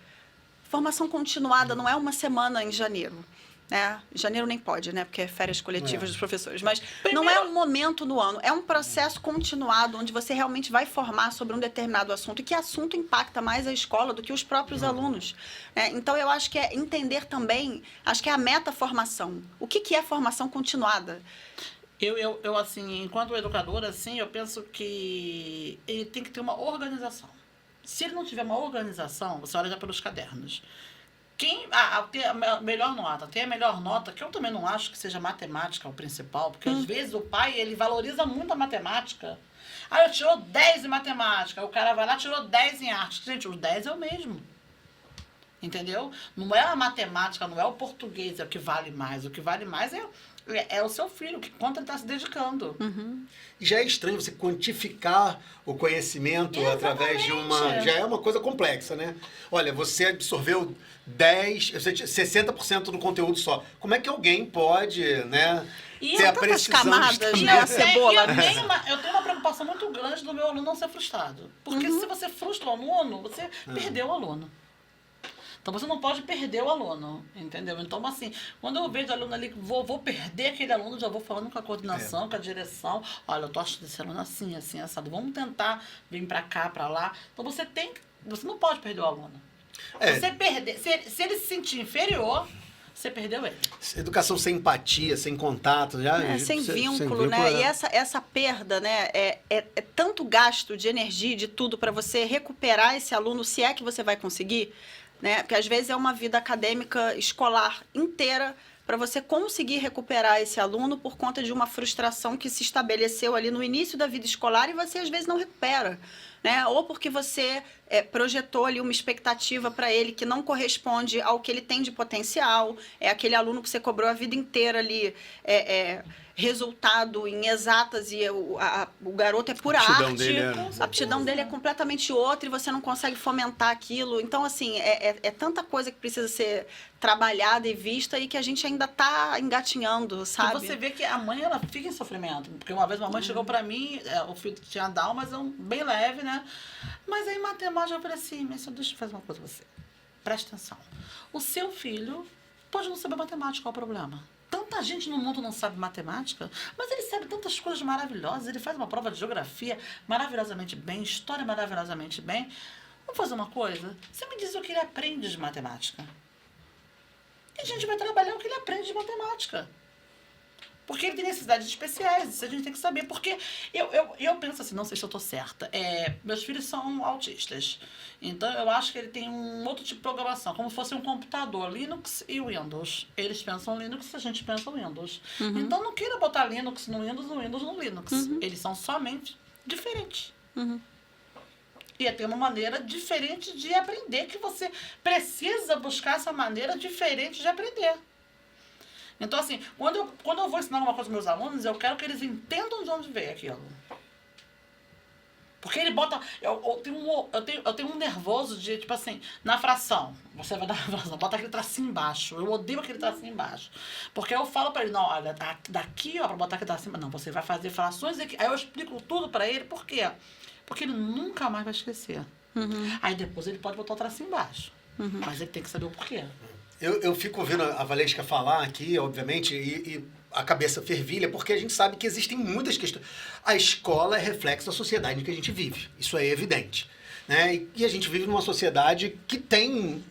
Speaker 6: Formação continuada não é uma semana em janeiro. Né? Janeiro nem pode, né? Porque é férias coletivas dos professores. Mas não é um momento no ano. É um processo continuado, onde você realmente vai formar sobre um determinado assunto. E que assunto impacta mais a escola do que os próprios alunos. Né? Então, eu acho que é entender também, acho que é a metaformação. O que é formação continuada?
Speaker 1: Eu, assim, enquanto educadora, assim, eu penso que ele tem que ter uma organização. Se ele não tiver uma organização, você olha já pelos cadernos. Quem tem a melhor nota, tem a melhor nota, que eu também não acho que seja matemática o principal, porque às vezes o pai, ele valoriza muito a matemática. Eu tirou 10 em matemática, o cara vai lá e tirou 10 em arte. Gente, os 10 é o mesmo. entendeu? Não é a matemática, não é o português, é o que vale mais. O que vale mais é o seu filho, que quanto ele está se dedicando.
Speaker 3: E já é estranho você quantificar o conhecimento através de uma...
Speaker 1: Exatamente.
Speaker 3: Já é uma coisa complexa, né? Olha, você absorveu 60% do conteúdo só. Como é que alguém pode, né,
Speaker 1: E
Speaker 3: ter a
Speaker 6: tantas
Speaker 3: precisão
Speaker 6: camadas,
Speaker 3: de
Speaker 6: né?
Speaker 1: Eu
Speaker 6: Cebola.
Speaker 1: tenho uma preocupação muito grande do meu aluno não ser frustrado. Porque se você frustra o aluno, você perdeu o aluno. Então você não pode perder o aluno, entendeu? Então, assim, quando eu vejo aluno ali, vou perder aquele aluno, já vou falando com a coordenação, com a direção. Olha, eu tô achando esse aluno assim, assim, assado. Vamos tentar vir pra cá, pra lá. Então você não pode perder o aluno. Você perder, se ele se sentir inferior, você perdeu ele.
Speaker 3: Educação sem empatia, sem contato,
Speaker 6: Sem vínculo, né? E essa perda, né? É tanto gasto de energia, de tudo, para você recuperar esse aluno, se é que você vai conseguir, né? Porque às vezes é uma vida acadêmica escolar inteira para você conseguir recuperar esse aluno por conta de uma frustração que se estabeleceu ali no início da vida escolar e você às vezes não recupera, né? Ou porque você projetou ali uma expectativa para ele que não corresponde ao que ele tem de potencial, é aquele aluno que você cobrou a vida inteira ali, resultado em exatas e o garoto é pura
Speaker 3: aptidão
Speaker 6: arte,
Speaker 3: dele
Speaker 6: a aptidão dele é completamente outra e você não consegue fomentar aquilo. Então, assim, é tanta coisa que precisa ser trabalhada e vista e que a gente ainda está engatinhando,
Speaker 1: E
Speaker 6: sabe?
Speaker 1: você vê que a mãe, ela fica em sofrimento. Porque uma vez uma mãe chegou pra mim, o filho tinha Down, mas bem leve, né? Mas aí, em matemática, eu falei assim, mas deixa eu fazer uma coisa com você. Presta atenção. O seu filho pode não saber matemática, qual é o problema? Tanta gente no mundo não sabe matemática, mas ele sabe tantas coisas maravilhosas. Ele faz uma prova de geografia maravilhosamente bem, história maravilhosamente bem. Vamos fazer uma coisa? Você me diz o que ele aprende de matemática. E a gente vai trabalhar o que ele aprende de matemática. Porque ele tem necessidades especiais, isso a gente tem que saber. Porque eu penso assim, não sei se eu estou certa. Meus filhos são autistas. Então, eu acho que ele tem um outro tipo de programação, como se fosse um computador, Linux e Windows. Eles pensam Linux, a gente pensa Windows. Então, não queira botar Linux no Windows no Linux. Eles são somente diferentes. E tem uma maneira diferente de aprender, que você precisa buscar essa maneira diferente de aprender. Então, assim, quando eu vou ensinar alguma coisa para meus alunos, eu quero que eles entendam de onde veio aquilo. Porque ele bota... Eu tenho um nervoso de, tipo assim, na fração. Você vai dar uma fração, bota aquele tracinho embaixo. Eu odeio aquele tracinho embaixo. Porque eu falo para ele, não, olha, daqui, ó, para botar aquele tracinho... Não, você vai fazer frações aqui. Aí eu explico tudo para ele, por quê? Porque ele nunca mais vai esquecer. Aí depois ele pode botar o tracinho embaixo. Mas ele tem que saber o porquê.
Speaker 3: Eu fico ouvindo a Valesca falar aqui, obviamente, e a cabeça fervilha, porque a gente sabe que existem muitas questões. A escola é reflexo da sociedade em que a gente vive. Isso é evidente. Né? E a gente vive numa sociedade que tem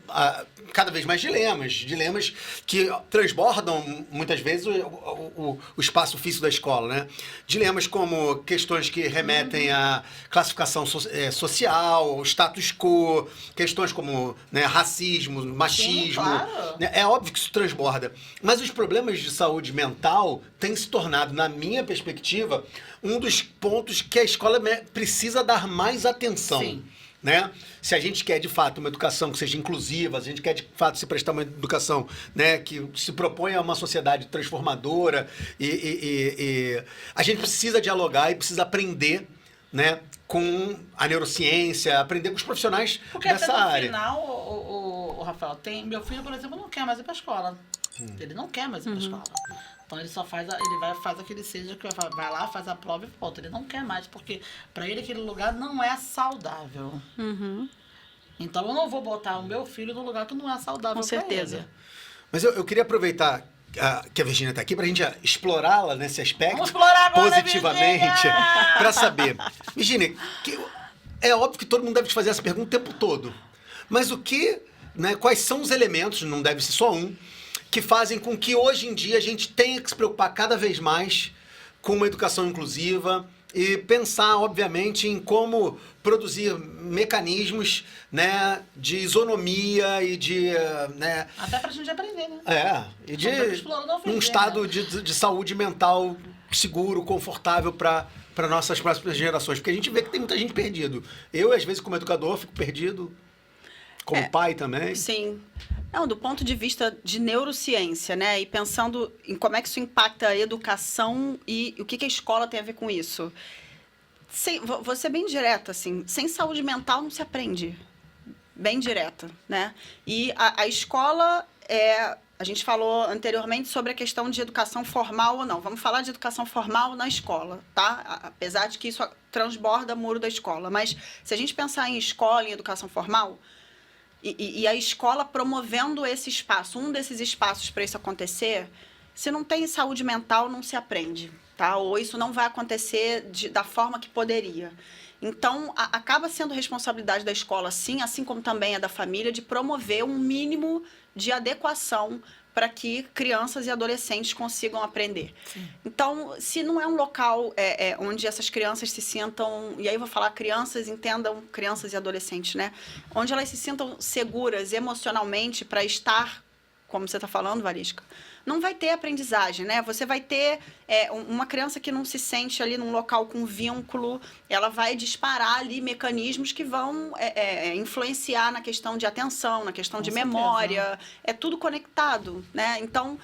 Speaker 3: cada vez mais dilemas que transbordam muitas vezes o espaço físico da escola, né? Dilemas como questões que remetem à classificação social, status quo, questões como, né, racismo, machismo.
Speaker 1: Sim, claro.
Speaker 3: Né? É óbvio que isso transborda. Mas os problemas de saúde mental têm se tornado, na minha perspectiva, um dos pontos que a escola precisa dar mais atenção.
Speaker 1: Sim.
Speaker 3: Né? Se a gente quer, de fato, uma educação que seja inclusiva, se a gente quer, de fato, se prestar uma educação, né, que se propõe a uma sociedade transformadora, a gente precisa dialogar e precisa aprender, né, com a neurociência, aprender com os profissionais
Speaker 1: Porque
Speaker 3: dessa
Speaker 1: até no
Speaker 3: área.
Speaker 1: final, o Rafael, meu filho, por exemplo, não quer mais ir para a escola. Ele não quer mais ir para a escola. Então ele só faz, faz aquele seja que vai lá, faz a prova e volta. Ele não quer mais, porque para ele aquele lugar não é saudável. Então eu não vou botar o meu filho no lugar que não é saudável.
Speaker 6: Com certeza.
Speaker 1: Ele.
Speaker 3: Mas eu queria aproveitar que a Virgínia está aqui para a gente explorá-la nesse aspecto.
Speaker 1: Vamos explorar agora,
Speaker 3: positivamente,
Speaker 1: Virgínia!
Speaker 3: para saber. Virgínia, é óbvio que todo mundo deve te fazer essa pergunta o tempo todo. Mas quais são os elementos, não deve ser só um, que fazem com que hoje em dia a gente tenha que se preocupar cada vez mais com uma educação inclusiva e pensar, obviamente, em como produzir mecanismos, né, de isonomia e de... né,
Speaker 1: Até pra gente aprender, né?
Speaker 3: e de
Speaker 1: Um
Speaker 3: estado de saúde mental seguro, confortável para nossas próximas gerações. Porque a gente vê que tem muita gente perdido. Eu, às vezes, como educador, fico perdido. Como pai também.
Speaker 6: Sim. Não, do ponto de vista de neurociência, né? E pensando em como é que isso impacta a educação e o que a escola tem a ver com isso. Vou ser bem direta, assim. Sem saúde mental não se aprende. Bem direta, né? E a escola a gente falou anteriormente sobre a questão de educação formal ou não. Vamos falar de educação formal na escola, tá? Apesar de que isso transborda o muro da escola. Mas se a gente pensar em escola, em educação formal, e a escola promovendo esse espaço, um desses espaços para isso acontecer, se não tem saúde mental, não se aprende, tá? Ou isso não vai acontecer da forma que poderia. Então, acaba sendo responsabilidade da escola, sim, assim como também é da família, de promover um mínimo de adequação para que crianças e adolescentes consigam aprender. Sim. Então, se não é um local onde essas crianças se sintam... E aí eu vou falar crianças, entendam crianças e adolescentes, né? Onde elas se sintam seguras emocionalmente para estar, como você está falando, Varisca, não vai ter aprendizagem, né? Você vai ter uma criança que não se sente ali num local com vínculo, ela vai disparar ali mecanismos que vão influenciar na questão de atenção, na questão de memória, é tudo conectado, né? Então,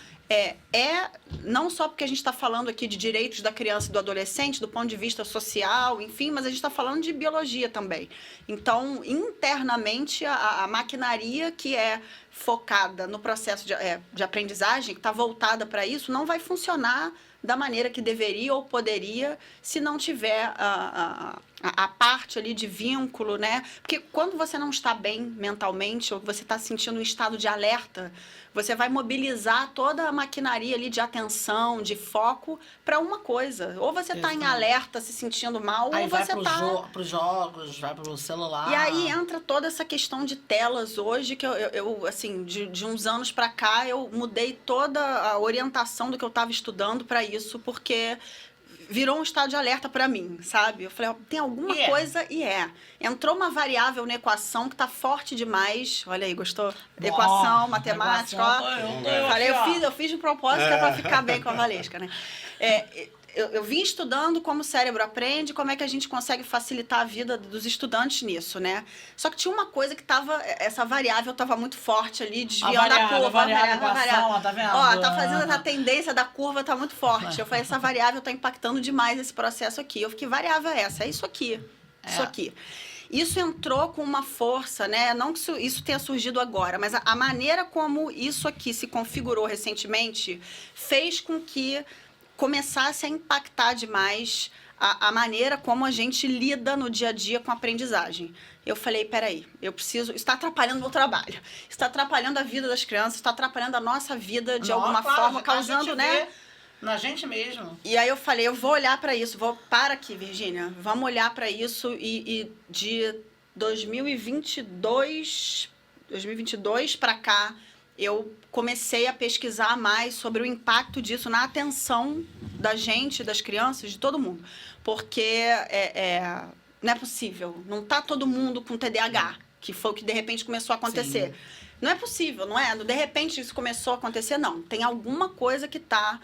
Speaker 6: não só porque a gente está falando aqui de direitos da criança e do adolescente, do ponto de vista social, enfim, mas a gente está falando de biologia também. Então, internamente, a maquinaria que é focada no processo de aprendizagem, que está voltada para isso, não vai funcionar da maneira que deveria ou poderia se não tiver a parte ali de vínculo, né? Porque quando você não está bem mentalmente ou você está sentindo um estado de alerta, você vai mobilizar toda a maquinaria ali de atenção, de foco para uma coisa. Ou você está em alerta, se sentindo mal,
Speaker 1: aí
Speaker 6: ou você está...
Speaker 1: para os jogos, vai para o celular.
Speaker 6: E aí entra toda essa questão de telas hoje, que eu assim, de uns anos para cá, eu mudei toda a orientação do que eu estava estudando para isso, porque virou um estado de alerta para mim, sabe? Eu falei, tem alguma coisa entrou uma variável na equação que tá forte demais. Olha aí, gostou? Equação, matemática, eu fiz de propósito que é para ficar bem com a Valesca, né? Eu vim estudando como o cérebro aprende, como é que a gente consegue facilitar a vida dos estudantes nisso, né? Só que tinha uma coisa que essa variável estava muito forte ali, desviando a curva.
Speaker 1: A variável, tá vendo?
Speaker 6: Ó, tá fazendo essa tendência da curva, tá muito forte. Eu falei, essa variável tá impactando demais esse processo aqui. Eu fiquei, variável é essa? É isso aqui. Isso aqui. Isso entrou com uma força, né? Não que isso tenha surgido agora, mas a maneira como isso aqui se configurou recentemente fez com que começasse a impactar demais a maneira como a gente lida no dia a dia com a aprendizagem. Eu falei, peraí, isso está atrapalhando o meu trabalho, está atrapalhando a vida das crianças, está atrapalhando a nossa vida de alguma forma, causando, né?
Speaker 1: Na gente mesmo.
Speaker 6: E aí eu falei, eu vou olhar para isso, para aqui, Virgínia, vamos olhar para isso e de 2022 para cá, eu comecei a pesquisar mais sobre o impacto disso na atenção da gente, das crianças, de todo mundo. Porque não é possível. Não está todo mundo com TDAH, que foi o que de repente começou a acontecer. Sim. Não é possível, não é? De repente isso começou a acontecer, não. Tem alguma coisa que está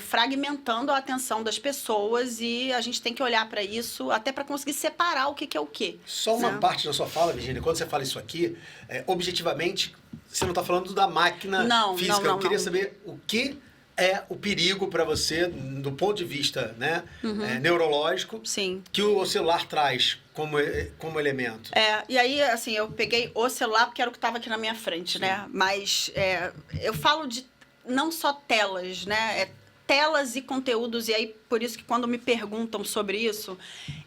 Speaker 6: fragmentando a atenção das pessoas e a gente tem que olhar para isso até para conseguir separar o que é o quê.
Speaker 3: Só uma parte da sua fala, Virgínia, quando você fala isso aqui, objetivamente, você não está falando da máquina física. Eu queria saber o que é o perigo para você, do ponto de vista, né, neurológico,
Speaker 6: sim,
Speaker 3: que o celular traz como elemento.
Speaker 6: E aí, assim, eu peguei o celular porque era o que estava aqui na minha frente, sim, né? Mas eu falo de não só telas, né? Telas e conteúdos, e aí por isso que quando me perguntam sobre isso,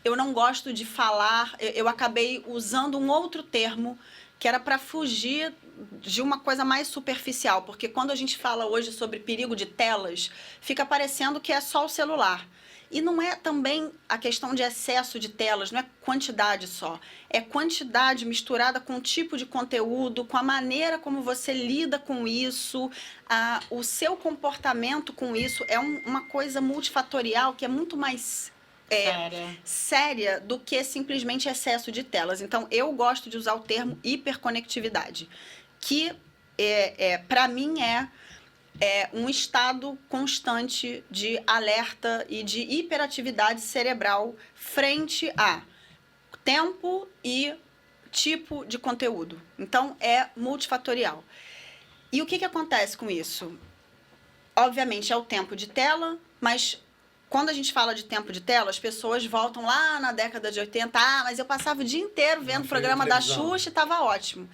Speaker 6: eu não gosto de falar, eu acabei usando um outro termo que era para fugir de uma coisa mais superficial, porque quando a gente fala hoje sobre perigo de telas, fica parecendo que é só o celular. E não é também a questão de excesso de telas, não é quantidade só. É quantidade misturada com o tipo de conteúdo, com a maneira como você lida com isso, o seu comportamento com isso. É uma coisa multifatorial que é muito mais séria do que simplesmente excesso de telas. Então, eu gosto de usar o termo hiperconectividade, que para mim é um estado constante de alerta e de hiperatividade cerebral frente a tempo e tipo de conteúdo. Então, é multifatorial. E o que acontece com isso? Obviamente, é o tempo de tela, mas quando a gente fala de tempo de tela, as pessoas voltam lá na década de 80, mas eu passava o dia inteiro vendo o programa da Xuxa e estava ótimo.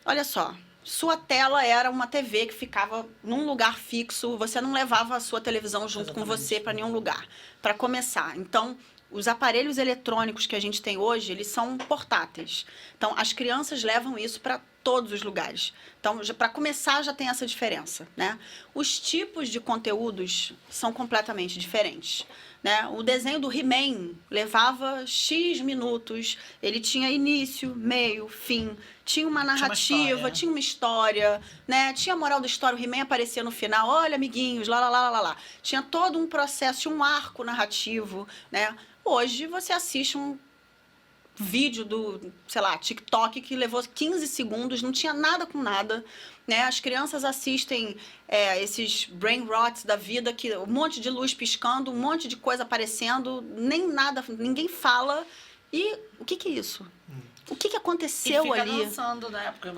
Speaker 6: Olha só, sua tela era uma TV que ficava num lugar fixo, você não levava a sua televisão junto com você para nenhum lugar, para começar. Então, os aparelhos eletrônicos que a gente tem hoje, eles são portáteis. Então, as crianças levam isso para todos os lugares. Então, para começar, já tem essa diferença, né? Os tipos de conteúdos são completamente diferentes, né? O desenho do He-Man levava X minutos, ele tinha início, meio, fim, tinha uma narrativa, tinha uma história, né? Tinha a moral da história, o He-Man aparecia no final, olha, amiguinhos, lá, lá, lá, lá, lá. Tinha todo um processo, tinha um arco narrativo, né? Hoje, você assiste um vídeo do, sei lá, TikTok que levou 15 segundos, não tinha nada com nada, né? As crianças assistem esses brain rots da vida, que um monte de luz piscando, um monte de coisa aparecendo, nem nada, ninguém fala. E o que é isso? O que aconteceu
Speaker 1: e fica
Speaker 6: ali?
Speaker 1: dançando, né? Porque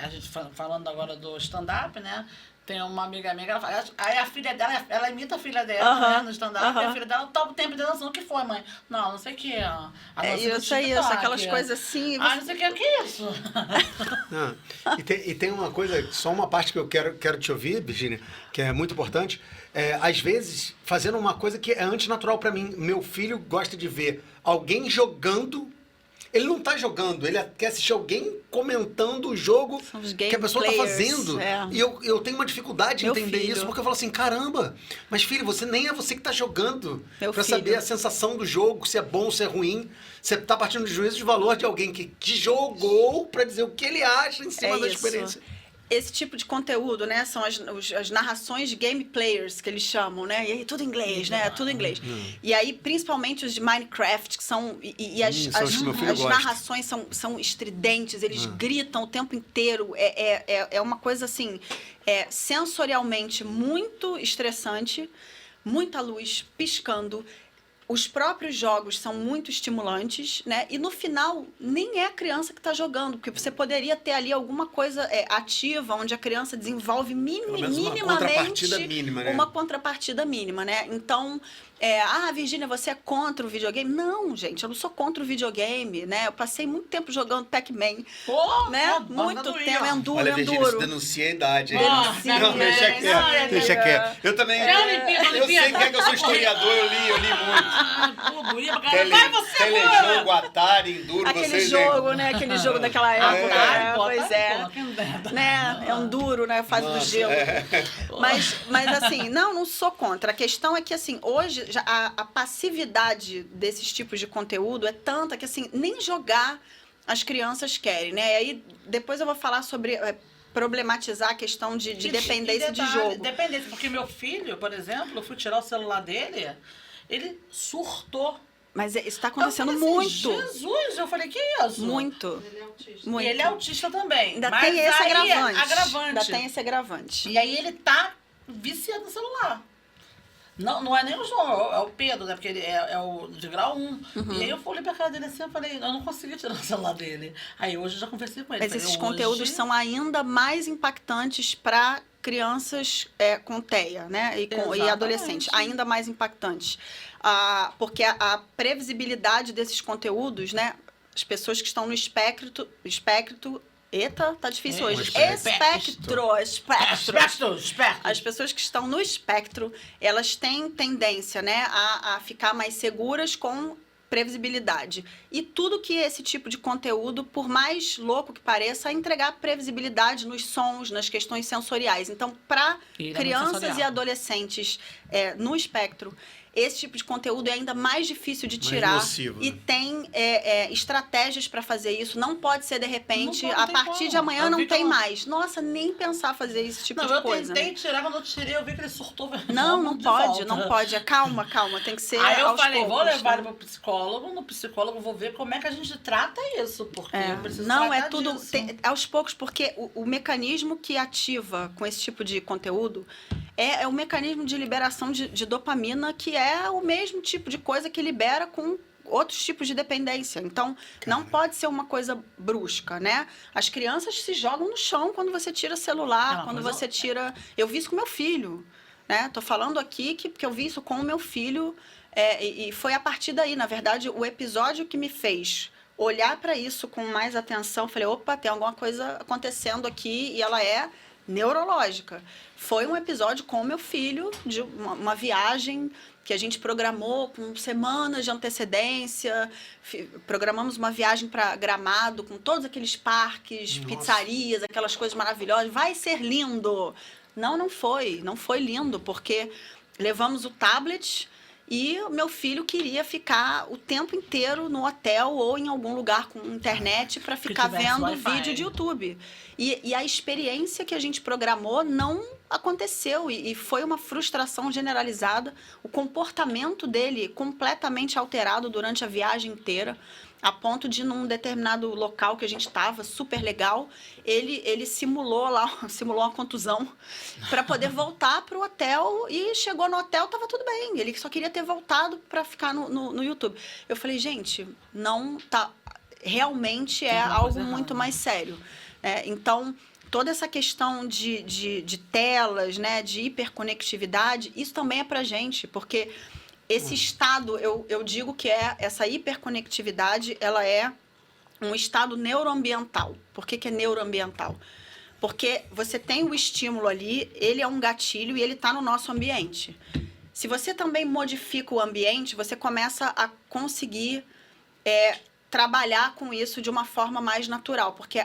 Speaker 1: a gente falando agora do stand-up, né? Tem uma amiga minha, ela fala, aí a filha dela, ela imita a filha dela, né, no stand-up, e a filha dela tá o tempo de dançando, o que foi, mãe? Não sei o que, a
Speaker 6: Isso, aquelas coisas assim.
Speaker 1: Não sei o que é isso?
Speaker 3: E tem uma coisa, só uma parte que eu quero te ouvir, Virgínia, que é muito importante. Às vezes, fazendo uma coisa que é antinatural para mim. Meu filho gosta de ver alguém jogando. Ele não tá jogando, ele quer assistir alguém comentando o jogo que a pessoa tá fazendo. E eu tenho uma dificuldade em entender isso, porque eu falo assim, caramba, mas filho, nem é você que tá jogando pra saber a sensação do jogo, se é bom, se é ruim. Você tá partindo de juízo de valor de alguém que te jogou pra dizer o que ele acha em cima da experiência.
Speaker 6: Esse tipo de conteúdo, né? São as narrações de game players, que eles chamam, né? E aí tudo em inglês, né? Tudo em inglês. E aí, principalmente os de Minecraft, que são... as narrações são estridentes, eles gritam o tempo inteiro. É uma coisa, assim, sensorialmente muito estressante, muita luz piscando. Os próprios jogos são muito estimulantes, né? E no final, nem é a criança que está jogando, porque você poderia ter ali alguma coisa ativa, onde a criança desenvolve minimamente
Speaker 3: uma contrapartida mínima, né?
Speaker 6: Uma contrapartida mínima, né? Então, Virgínia, você é contra o videogame? Não, gente, eu não sou contra o videogame, né? Eu passei muito tempo jogando Pac-Man, né? Muito tempo, Enduro.
Speaker 3: Olha, Virgínia, isso denuncia a idade, hein?
Speaker 6: Não,
Speaker 3: deixa quieto. Eu também, eu sei que eu sou historiador, eu li muito. Telejogo, Atari, Enduro,
Speaker 6: aquele jogo, né? Aquele jogo daquela época. Pois é. Né? É Enduro, né? Fase do gelo. Mas assim, não sou contra. A questão é que, assim, hoje a passividade desses tipos de conteúdo é tanta que, assim, nem jogar as crianças querem, né? E aí, depois eu vou falar sobre... problematizar a questão de dependência de jogo.
Speaker 1: Dependência, porque meu filho, por exemplo, eu fui tirar o celular dele, ele surtou.
Speaker 6: Mas isso está acontecendo
Speaker 1: eu falei
Speaker 6: muito.
Speaker 1: Assim, Jesus, eu falei, que isso?
Speaker 6: Muito.
Speaker 1: Ele é autista.
Speaker 6: Muito.
Speaker 1: Ele é autista também.
Speaker 6: Ainda
Speaker 1: mas
Speaker 6: tem esse agravante.
Speaker 1: Ainda
Speaker 6: tem esse agravante.
Speaker 1: E aí ele tá viciado no celular. Não é nem o João, é o Pedro, né? Porque ele é o de grau 1. E aí eu olhei pra cara dele assim, eu falei, eu não consegui tirar o celular dele. Aí hoje eu já conversei com ele.
Speaker 6: Mas esses conteúdos são ainda mais impactantes para crianças com TEA, né? E adolescentes. Ainda mais impactantes. Porque a previsibilidade desses conteúdos, né? As pessoas que estão no espectro. Eita, tá difícil hoje. Espectro. As pessoas que estão no espectro, elas têm tendência, né, a ficar mais seguras com previsibilidade. E tudo que esse tipo de conteúdo, por mais louco que pareça, entregar previsibilidade nos sons, nas questões sensoriais. Então, para crianças e adolescentes no espectro, esse tipo de conteúdo é ainda mais difícil de tirar.
Speaker 3: Nocivo,
Speaker 6: e tem estratégias para fazer isso. Não pode ser, de repente,
Speaker 1: não
Speaker 6: a partir
Speaker 1: como.
Speaker 6: de amanhã não tem mais. Nossa, nem pensar fazer esse tipo de coisa.
Speaker 1: Eu tentei tirar, quando eu tirei, eu vi que ele surtou.
Speaker 6: Não pode. Calma, tem que ser
Speaker 1: Aí eu
Speaker 6: aos
Speaker 1: falei,
Speaker 6: poucos,
Speaker 1: vou levar ele
Speaker 6: né?
Speaker 1: pro psicólogo, no psicólogo vou ver como é que a gente trata isso, porque eu preciso
Speaker 6: não,
Speaker 1: tratar
Speaker 6: tudo
Speaker 1: disso.
Speaker 6: aos poucos, porque o mecanismo que ativa com esse tipo de conteúdo é o mecanismo de liberação de dopamina, que é o mesmo tipo de coisa que libera com outros tipos de dependência. Então, não pode ser uma coisa brusca, né? As crianças se jogam no chão quando você tira celular, quando você tira... Eu vi isso com meu filho, né? Tô falando aqui porque eu vi isso com o meu filho, e foi a partir daí, na verdade, o episódio que me fez olhar para isso com mais atenção. Falei, opa, tem alguma coisa acontecendo aqui, e ela é neurológica. Foi um episódio com o meu filho, de uma viagem que a gente programou com semanas de antecedência. Programamos uma viagem para Gramado, com todos aqueles parques, pizzarias, aquelas coisas maravilhosas. Vai ser lindo! Não foi. Não foi lindo, porque levamos o tablet e o meu filho queria ficar o tempo inteiro no hotel ou em algum lugar com internet para ficar vendo vídeo de YouTube. E a experiência que a gente programou não aconteceu, e foi uma frustração generalizada. O comportamento dele completamente alterado durante a viagem inteira, a ponto de, num determinado local que a gente estava, super legal, ele simulou uma contusão para poder voltar para o hotel, e chegou no hotel, estava tudo bem. Ele só queria ter voltado para ficar no YouTube. Eu falei, gente, não tá, realmente é algo muito mais sério. Então, toda essa questão de telas, né, de hiperconectividade, isso também é para gente, porque esse estado, eu digo que essa hiperconectividade, ela é um estado neuroambiental. Por que é neuroambiental? Porque você tem o estímulo ali, ele é um gatilho e ele está no nosso ambiente. Se você também modifica o ambiente, você começa a conseguir trabalhar com isso de uma forma mais natural. Porque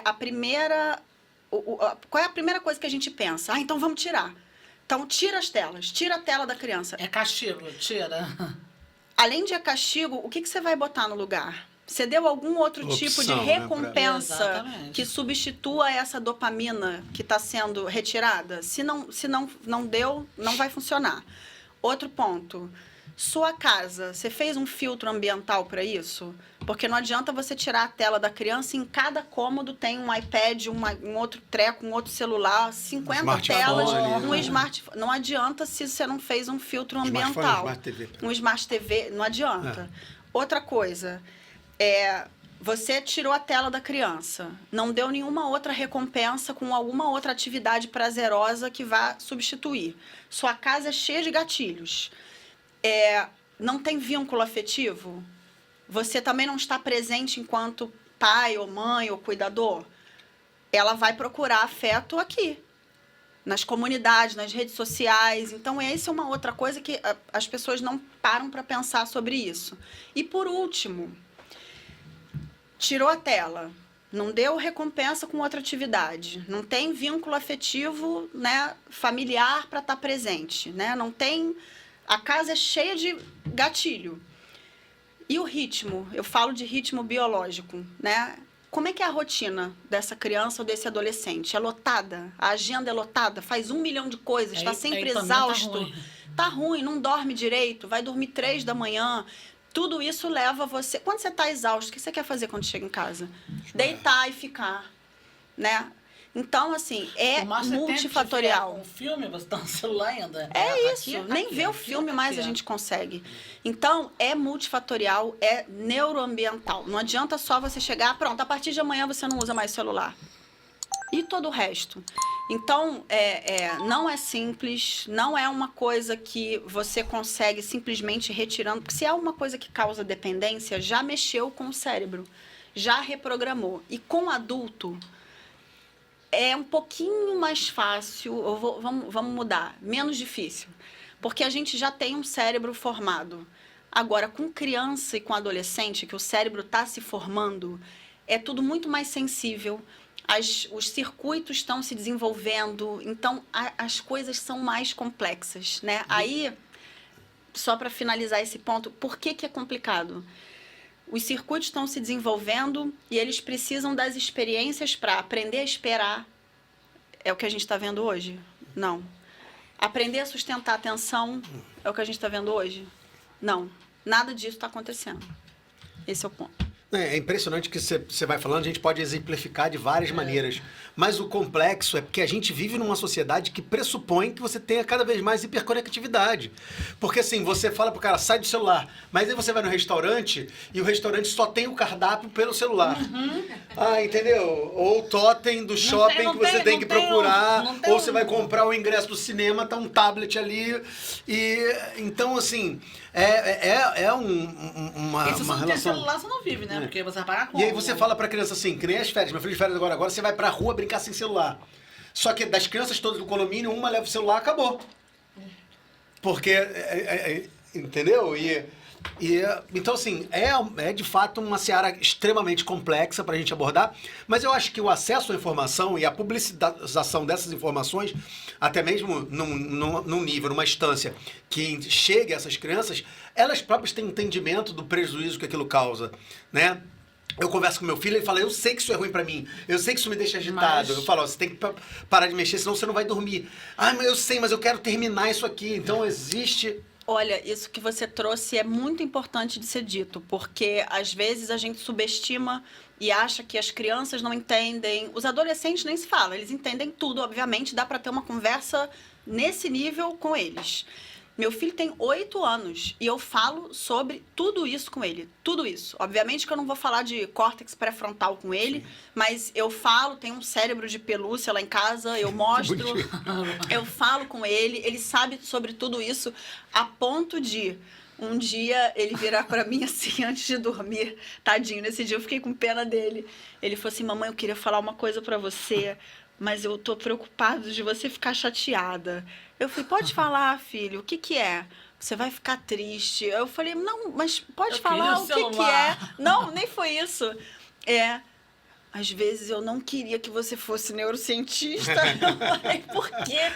Speaker 6: qual é a primeira coisa que a gente pensa? Então vamos tirar. Então, tira as telas, tira a tela da criança.
Speaker 1: É castigo, tira.
Speaker 6: Além de castigo, o que você vai botar no lugar? Você deu algum outro tipo de recompensa, né, que substitua essa dopamina que está sendo retirada? Se não deu, não vai funcionar. Outro ponto. Sua casa, você fez um filtro ambiental para isso? Porque não adianta você tirar a tela da criança e em cada cômodo tem um iPad, um outro treco, um outro celular, 50 telas, um smartphone. Não adianta se você não fez um filtro ambiental. Um Smart TV, não adianta. Outra coisa, você tirou a tela da criança, não deu nenhuma outra recompensa com alguma outra atividade prazerosa que vá substituir. Sua casa é cheia de gatilhos. Não tem vínculo afetivo, você também não está presente enquanto pai ou mãe ou cuidador, ela vai procurar afeto aqui, nas comunidades, nas redes sociais. Então, essa é uma outra coisa que as pessoas não param para pensar sobre isso. E, por último, tirou a tela, não deu recompensa com outra atividade, não tem vínculo afetivo, né, familiar para estar presente, né, não tem... A casa é cheia de gatilho. E o ritmo? Eu falo de ritmo biológico, né? Como é que é a rotina dessa criança ou desse adolescente? É lotada? A agenda é lotada? Faz 1 milhão de coisas, está sempre exausto. Tá ruim, não dorme direito, vai dormir 3 da manhã. Tudo isso leva você... Quando você está exausto, o que você quer fazer quando chega em casa? Deitar e ficar, né? Então, assim, é multifatorial.
Speaker 1: Um filme, você tá no celular ainda.
Speaker 6: Isso, nem ver o filme mais a gente consegue. Então, é multifatorial, é neuroambiental. Não adianta só você chegar, pronto, a partir de amanhã você não usa mais celular. E todo o resto. Então, não é simples, não é uma coisa que você consegue simplesmente retirando. Porque se é uma coisa que causa dependência, já mexeu com o cérebro, já reprogramou. E com adulto... é um pouquinho mais fácil, vamos mudar, menos difícil, porque a gente já tem um cérebro formado. Agora, com criança e com adolescente, que o cérebro está se formando, é tudo muito mais sensível, os circuitos estão se desenvolvendo, então as coisas são mais complexas, né? Aí, só para finalizar esse ponto, por que é complicado? Os circuitos estão se desenvolvendo e eles precisam das experiências para aprender a esperar. É o que a gente está vendo hoje? Não. Aprender a sustentar a atenção é o que a gente está vendo hoje? Não. Nada disso está acontecendo. Esse é o ponto.
Speaker 3: É impressionante que você vai falando, a gente pode exemplificar de várias maneiras. Mas o complexo é porque a gente vive numa sociedade que pressupõe que você tenha cada vez mais hiperconectividade. Porque assim, você fala pro cara, sai do celular, mas aí você vai no restaurante e o restaurante só tem o cardápio pelo celular. Entendeu? Ou o totem do shopping que você tem que procurar, ou você vai comprar o ingresso do cinema, tá um tablet ali. E então, assim, uma
Speaker 1: Esse não tem
Speaker 3: relação.
Speaker 1: celular, você não vive, né? Porque você vai pagar como?
Speaker 3: E aí você fala pra criança assim, que nem as férias, meu filho de férias agora você vai pra rua brincar sem celular. Só que das crianças todas do condomínio, uma leva o celular, acabou. Porque, entendeu? Então, assim, é de fato uma seara extremamente complexa pra gente abordar, mas eu acho que o acesso à informação e a publicização dessas informações, até mesmo num nível, numa instância que chegue a essas crianças, elas próprias têm entendimento do prejuízo que aquilo causa, né? Eu converso com meu filho e ele fala, eu sei que isso é ruim pra mim, eu sei que isso me deixa agitado. Eu falo, você tem que parar de mexer, senão você não vai dormir. Mas eu sei, mas eu quero terminar isso aqui. Então existe...
Speaker 6: Olha, isso que você trouxe é muito importante de ser dito, porque às vezes a gente subestima e acha que as crianças não entendem. Os adolescentes nem se fala, eles entendem tudo, obviamente, dá para ter uma conversa nesse nível com eles. Meu filho tem 8 anos e eu falo sobre tudo isso com ele, tudo isso. Obviamente que eu não vou falar de córtex pré-frontal com ele, mas eu falo, tem um cérebro de pelúcia lá em casa, eu mostro, eu falo com ele sabe sobre tudo isso, a ponto de um dia ele virar pra mim assim, antes de dormir, tadinho, nesse dia eu fiquei com pena dele. Ele falou assim, mamãe, eu queria falar uma coisa pra você, mas eu tô preocupado de você ficar chateada. Eu falei, pode falar, filho, o que que é? Você vai ficar triste. Eu falei, não, mas pode falar o que que é. Não, nem foi isso. Às vezes eu não queria que você fosse neurocientista. Eu falei, por quê?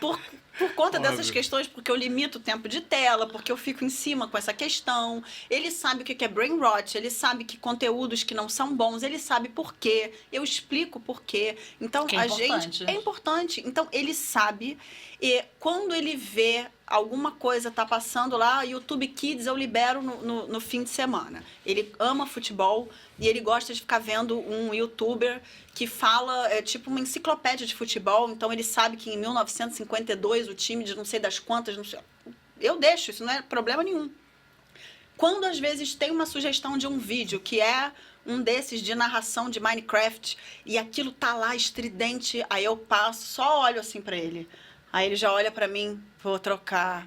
Speaker 6: Por conta dessas questões, porque eu limito o tempo de tela, porque eu fico em cima com essa questão. Ele sabe o que é brain rot, ele sabe que conteúdos que não são bons, ele sabe por quê. Eu explico por quê. Então, gente... É importante. Então, ele sabe. E quando ele vê alguma coisa tá passando lá, YouTube Kids eu libero no fim de semana. Ele ama futebol e ele gosta de ficar vendo um youtuber que fala, tipo uma enciclopédia de futebol, então ele sabe que em 1952 o time de não sei das quantas, não sei, eu deixo, isso não é problema nenhum. Quando às vezes tem uma sugestão de um vídeo que é um desses de narração de Minecraft e aquilo tá lá estridente, aí eu passo, só olho assim pra ele. Aí ele já olha pra mim, vou trocar.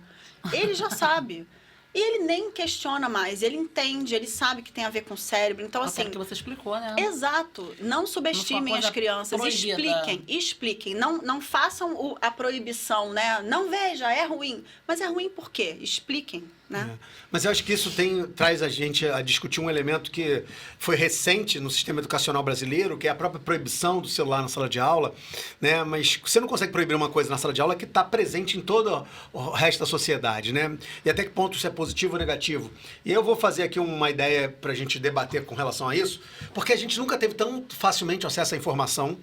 Speaker 6: Ele já sabe. E ele nem questiona mais, ele entende, ele sabe que tem a ver com o cérebro. Então, assim...
Speaker 1: que você explicou, né?
Speaker 6: Exato. Não subestimem as crianças.
Speaker 1: Proibida.
Speaker 6: Expliquem. Não façam a proibição, né? Não veja, é ruim. Mas é ruim por quê? Expliquem, né?
Speaker 3: Mas eu acho que isso traz a gente a discutir um elemento que foi recente no sistema educacional brasileiro, que é a própria proibição do celular na sala de aula, né? Mas você não consegue proibir uma coisa na sala de aula que está presente em todo o resto da sociedade, né? E até que ponto isso é positivo ou negativo. E eu vou fazer aqui uma ideia para a gente debater com relação a isso, porque a gente nunca teve tão facilmente acesso à informação,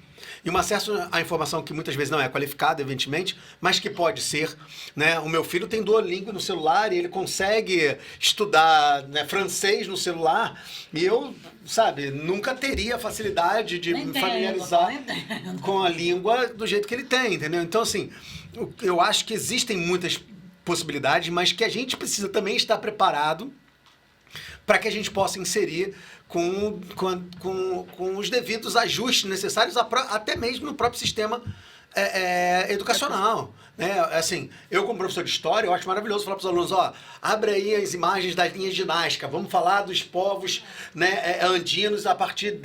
Speaker 3: e um acesso à informação que muitas vezes não é qualificada, evidentemente, mas que pode ser, né? O meu filho tem Duolingo no celular e ele consegue estudar, né, francês no celular, e eu, sabe, nunca teria facilidade de me familiarizar com a língua do jeito que ele tem, entendeu? Então, assim, eu acho que existem muitas possibilidades, mas que a gente precisa também estar preparado para que a gente possa inserir com os devidos ajustes necessários, até mesmo no próprio sistema educacional. Né? Assim, eu como professor de história, eu acho maravilhoso falar para os alunos, abre aí as imagens das linhas ginásticas, vamos falar dos povos, né, andinos a partir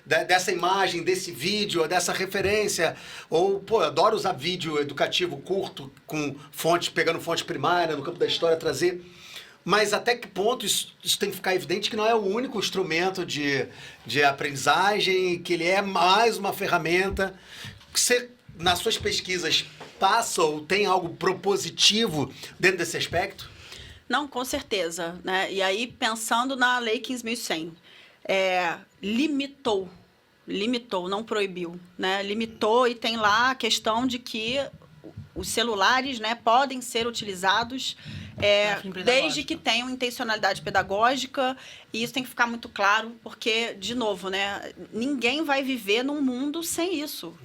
Speaker 3: dessa imagem, desse vídeo, dessa referência. Ou, eu adoro usar vídeo educativo curto, com fontes, pegando fonte primária no campo da história, trazer... Mas até que ponto isso tem que ficar evidente que não é o único instrumento de aprendizagem, que ele é mais uma ferramenta. Você, nas suas pesquisas, passa ou tem algo propositivo dentro desse aspecto?
Speaker 6: Não, com certeza. Né? E aí, pensando na Lei 15.100, limitou, não proibiu. Né? Limitou e tem lá a questão de que os celulares, né, podem ser utilizados
Speaker 1: Fim pedagógico.
Speaker 6: desde que tenham intencionalidade pedagógica, e isso tem que ficar muito claro, porque, de novo, né, ninguém vai viver num mundo sem isso.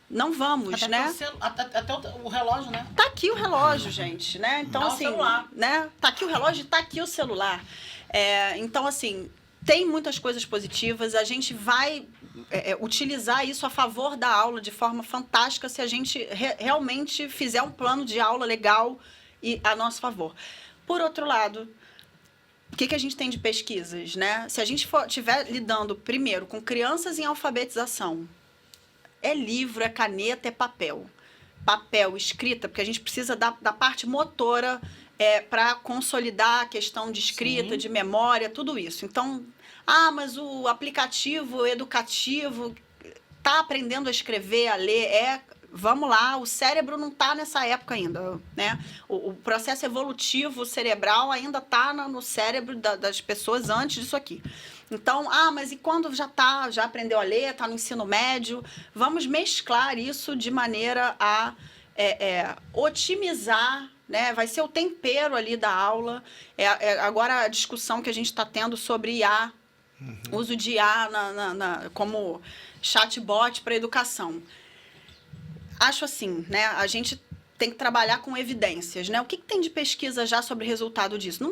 Speaker 6: Não vamos,
Speaker 1: Até
Speaker 6: né?
Speaker 1: até o relógio, né?
Speaker 6: Tá aqui o relógio, gente, né? Então,
Speaker 1: Dá o
Speaker 6: assim,
Speaker 1: celular.
Speaker 6: né? Tá aqui o relógio e tá aqui o celular. Então, assim, tem muitas coisas positivas. A gente vai utilizar isso a favor da aula de forma fantástica se a gente realmente fizer um plano de aula legal e a nosso favor. Por outro lado, o que a gente tem de pesquisas, né? Se a gente estiver lidando primeiro com crianças em alfabetização, é livro, é caneta, é papel. Papel, escrita, porque a gente precisa da parte motora para consolidar a questão de escrita,
Speaker 1: Sim.
Speaker 6: de memória, tudo isso. Então, mas o aplicativo educativo está aprendendo a escrever, a ler, vamos lá, o cérebro não está nessa época ainda, né? O processo evolutivo cerebral ainda está no cérebro das pessoas antes disso aqui. Então, mas e quando já aprendeu a ler, está no ensino médio? Vamos mesclar isso de maneira a otimizar, né? Vai ser o tempero ali da aula. Agora a discussão que a gente está tendo sobre IA, uso de IA como chatbot para educação. Acho assim, né? A gente tem que trabalhar com evidências, né? O que tem de pesquisa já sobre o resultado disso?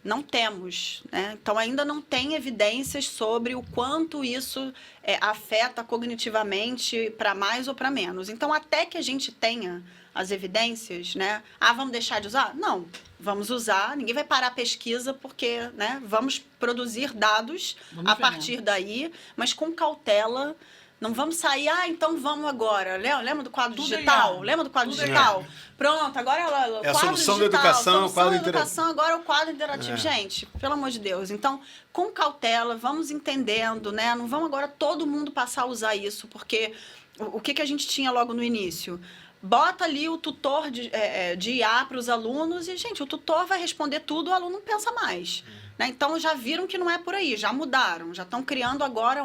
Speaker 6: Não temos, né? Então, ainda não tem evidências sobre o quanto isso afeta cognitivamente para mais ou para menos. Então, até que a gente tenha as evidências, né? Vamos deixar de usar? Não, vamos usar. Ninguém vai parar a pesquisa porque, né? Vamos produzir dados a partir daí, mas com cautela. Não vamos sair, então vamos agora. Lembra do quadro
Speaker 1: Tudo
Speaker 6: digital?
Speaker 1: IA.
Speaker 6: Lembra do quadro
Speaker 1: Tudo
Speaker 6: digital?
Speaker 1: IA.
Speaker 6: Pronto, agora
Speaker 3: É a
Speaker 6: quadro
Speaker 3: solução da
Speaker 6: digital,
Speaker 3: educação,
Speaker 6: solução
Speaker 3: quadro
Speaker 6: da
Speaker 3: interativo.
Speaker 6: educação, agora é o quadro interativo. Gente, pelo amor de Deus. Então, com cautela, vamos entendendo, né? Não vamos agora todo mundo passar a usar isso, porque o que a gente tinha logo no início? Bota ali o tutor de IA para os alunos e, gente, o tutor vai responder tudo, o aluno não pensa mais. Né? Então, já viram que não é por aí, já mudaram, já estão criando agora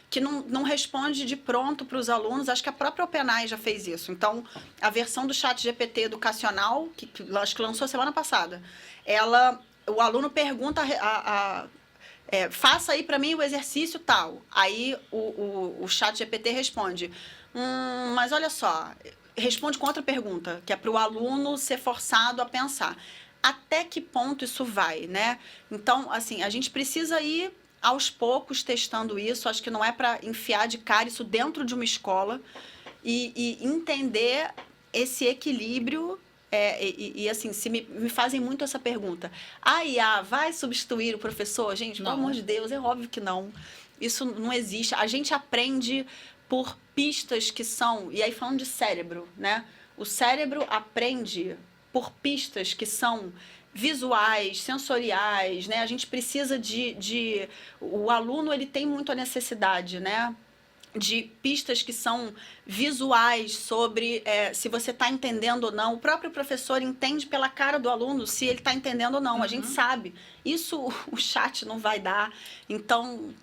Speaker 6: que não responde de pronto para os alunos. Acho que a própria OpenAI já fez isso. Então, a versão do ChatGPT educacional, que acho que lançou semana passada, o aluno pergunta, faça aí para mim o exercício tal. Aí o ChatGPT responde, mas olha só, responde com outra pergunta, que é para o aluno ser forçado a pensar. Até que ponto isso vai, né? Então, assim, a gente precisa ir aos poucos testando isso. Acho que não é para enfiar de cara isso dentro de uma escola e entender esse equilíbrio. Assim, se me fazem muito essa pergunta, a IA vai substituir o professor? Gente, pelo amor de Deus, é óbvio que não. Isso não existe. A gente aprende por pistas que são... E aí, falando de cérebro, né? O cérebro aprende por pistas que são visuais, sensoriais, né? A gente precisa o aluno, ele tem muito a necessidade, né? De pistas que são visuais sobre se você está entendendo ou não. O próprio professor entende pela cara do aluno se ele está entendendo ou não. A gente sabe. Isso o chat não vai dar. Então,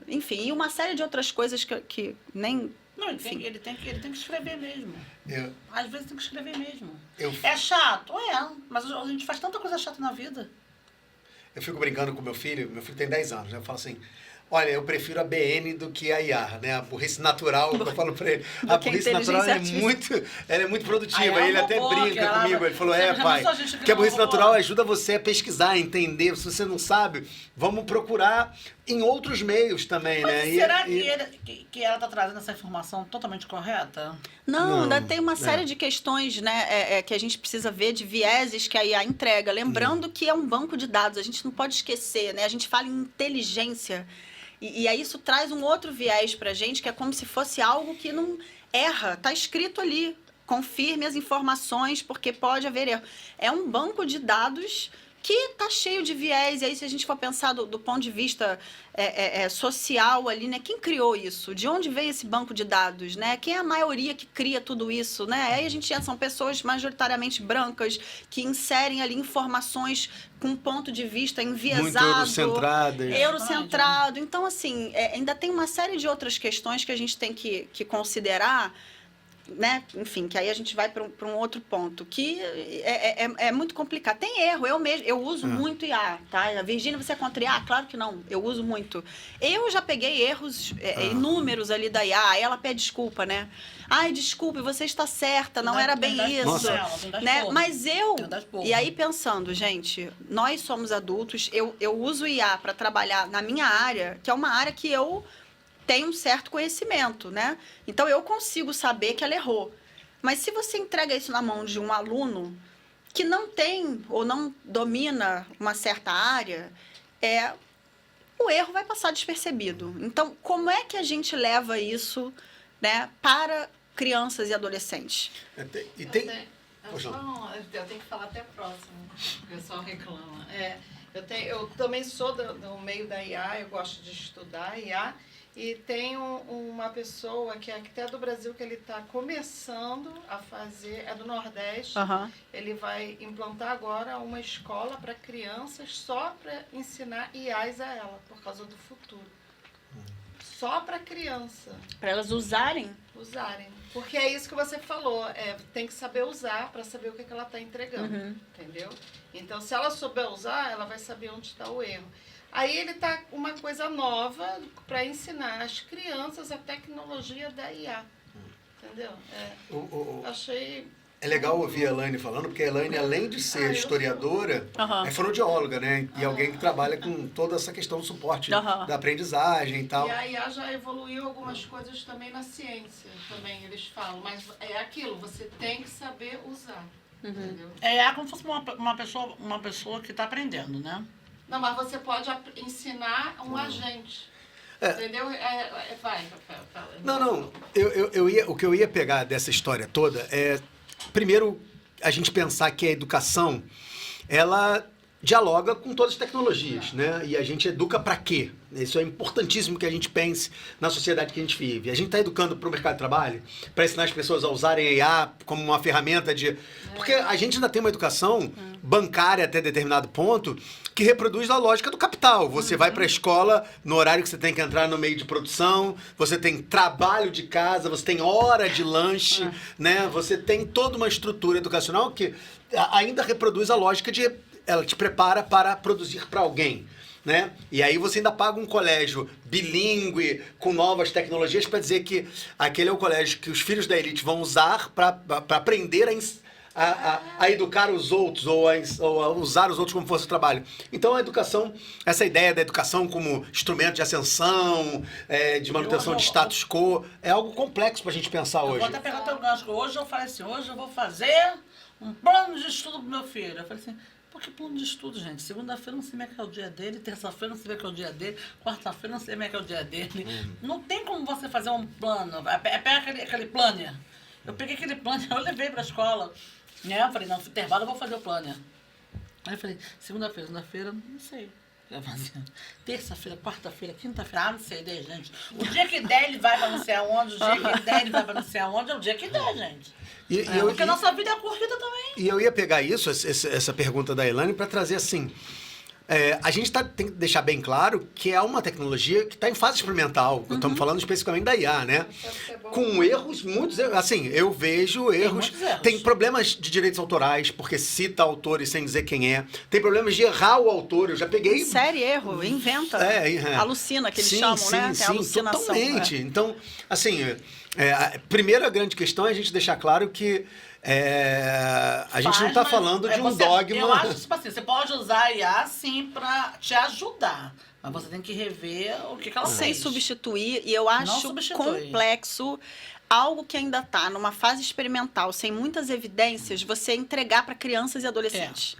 Speaker 6: enfim, e uma série de outras coisas que nem...
Speaker 1: Não, ele tem que escrever mesmo.
Speaker 3: Eu-
Speaker 1: Às vezes tem que escrever mesmo.
Speaker 3: Eu-
Speaker 1: É chato? Mas a gente faz tanta coisa chata na vida.
Speaker 3: Eu fico brincando com meu filho tem 10 anos, né? Eu falo assim, olha, eu prefiro a BN do que a IA, né? A burrice natural, eu falo pra ele. A
Speaker 6: que a
Speaker 3: burrice natural
Speaker 6: inteligência
Speaker 3: ela é muito produtiva.
Speaker 1: Aí é um
Speaker 3: Ele até
Speaker 1: robô, que
Speaker 3: brinca
Speaker 1: ela-
Speaker 3: comigo. Ele falou,
Speaker 1: Você já
Speaker 3: pai,
Speaker 1: pensou a gente
Speaker 3: que a
Speaker 1: criar um
Speaker 3: burrice
Speaker 1: robô?
Speaker 3: natural ajuda você a pesquisar, a entender. Se você não sabe, vamos procurar em outros meios também, né?
Speaker 1: Mas será que ela está trazendo essa informação totalmente correta?
Speaker 6: Não, ainda tem uma série de questões, né, que a gente precisa ver, de vieses que a IA entrega. Lembrando que é um banco de dados, a gente não pode esquecer, né? A gente fala em inteligência. E aí isso traz um outro viés para a gente, que é como se fosse algo que não erra. Está escrito ali, confirme as informações, porque pode haver erro. É um banco de dados que está cheio de viés. E aí, se a gente for pensar do ponto de vista social ali, né? Quem criou isso? De onde vem esse banco de dados, né? Quem é a maioria que cria tudo isso, né? Aí a gente são pessoas majoritariamente brancas que inserem ali informações com um ponto de vista enviesado.
Speaker 3: Muito eurocentradas.
Speaker 6: Eurocentrado. Então, assim, ainda tem uma série de outras questões que a gente tem que considerar. né? Enfim, que aí a gente vai para um outro ponto, que é muito complicado. Tem erro, eu uso muito IA, tá? A Virgínia, você é contra IA? Claro que não, eu uso muito. Eu já peguei erros inúmeros ali da IA, aí ela pede desculpa, né? Ai, desculpe, você está certa, não era bem isso. Né? Mas e aí pensando, gente, nós somos adultos, eu uso IA para trabalhar na minha área, que é uma área que eu tem um certo conhecimento, né? Então, eu consigo saber que ela errou. Mas se você entrega isso na mão de um aluno que não tem ou não domina uma certa área, o erro vai passar despercebido. Então, como é que a gente leva isso, né, para crianças e adolescentes?
Speaker 3: Eu
Speaker 1: tenho que falar até próximo, o pessoal reclama. Eu também sou do meio da IA, eu gosto de estudar IA. E tem uma pessoa que é até do Brasil, que ele está começando a fazer, é do Nordeste. Ele vai implantar agora uma escola para crianças só para ensinar IAs a ela, por causa do futuro. Só para criança.
Speaker 6: Para elas usarem?
Speaker 1: Usarem. Porque é isso que você falou, tem que saber usar para saber o que ela está entregando, entendeu? Então, se ela souber usar, ela vai saber onde está o erro. Aí ele tá uma coisa nova para ensinar as crianças a tecnologia da IA. Entendeu? Achei...
Speaker 3: É legal ouvir a Elaine falando, porque a Elaine, além de ser historiadora, é fonoaudióloga, né? E alguém que trabalha com toda essa questão do suporte da aprendizagem e tal.
Speaker 1: E a IA já evoluiu algumas coisas também na ciência, também eles falam. Mas é aquilo, você tem que saber usar. Entendeu? É como se fosse uma pessoa que está aprendendo, né? Não, mas você pode ensinar um agente. Entendeu? Vai, Rafael.
Speaker 3: Não. O que eu ia pegar dessa história toda é, primeiro, a gente pensar que a educação, ela dialoga com todas as tecnologias, né? E a gente educa para quê? Isso é importantíssimo que a gente pense na sociedade que a gente vive. A gente está educando para o mercado de trabalho, para ensinar as pessoas a usarem a IA como uma ferramenta de... Porque a gente ainda tem uma educação bancária até determinado ponto que reproduz a lógica do capital. Você vai para a escola no horário que você tem que entrar no meio de produção, você tem trabalho de casa, você tem hora de lanche, né? Você tem toda uma estrutura educacional que ainda reproduz a lógica de... Ela te prepara para produzir para alguém, né? E aí você ainda paga um colégio bilíngue, com novas tecnologias, para dizer que aquele é o colégio que os filhos da elite vão usar para aprender a educar os outros, ou a usar os outros como fosse o trabalho. Então a educação, essa ideia da educação como instrumento de ascensão, de manutenção de status quo, é algo complexo para a gente pensar hoje.
Speaker 1: Eu vou até pegar teu gancho. Hoje eu falei assim, hoje eu vou fazer um plano de estudo pro meu filho. Eu falei assim, por que plano de estudo, gente? Segunda-feira não sei como é que é o dia dele, terça-feira não sei como é que é o dia dele, quarta-feira não sei como é que é o dia dele. Não tem como você fazer um plano. Pega aquele planner. Eu peguei aquele planner, eu levei pra escola. Né? Eu falei, não, no intervalo eu vou fazer o planner. Aí eu falei, segunda-feira, não sei. Terça-feira, quarta-feira, quinta-feira, não sei, gente. O dia que der, ele vai pra não sei aonde, o dia que der, ele vai pra não sei aonde, é o dia que der, gente. Porque a nossa vida é corrida também.
Speaker 3: E eu ia pegar essa pergunta da Elaine, para trazer assim... a gente tem que deixar bem claro que é uma tecnologia que está em fase experimental. Estamos falando especificamente da IA, né? Com erros, muitos erros. Assim, eu vejo erros. Tem problemas de direitos autorais, porque cita autores sem dizer quem é. Tem problemas de errar o autor. Eu já peguei...
Speaker 6: Sério, erro. Inventa. Alucina, que eles chamam, né? Tem alucinação.
Speaker 3: Totalmente. Então, assim, a primeira grande questão é a gente deixar claro que a gente não está falando de um dogma.
Speaker 1: Eu acho que, tipo assim, você pode usar a IA, sim, para te ajudar. Mas você tem que rever o que ela fez.
Speaker 6: Sem substituir. E eu acho complexo algo que ainda está numa fase experimental, sem muitas evidências, você entregar para crianças e adolescentes.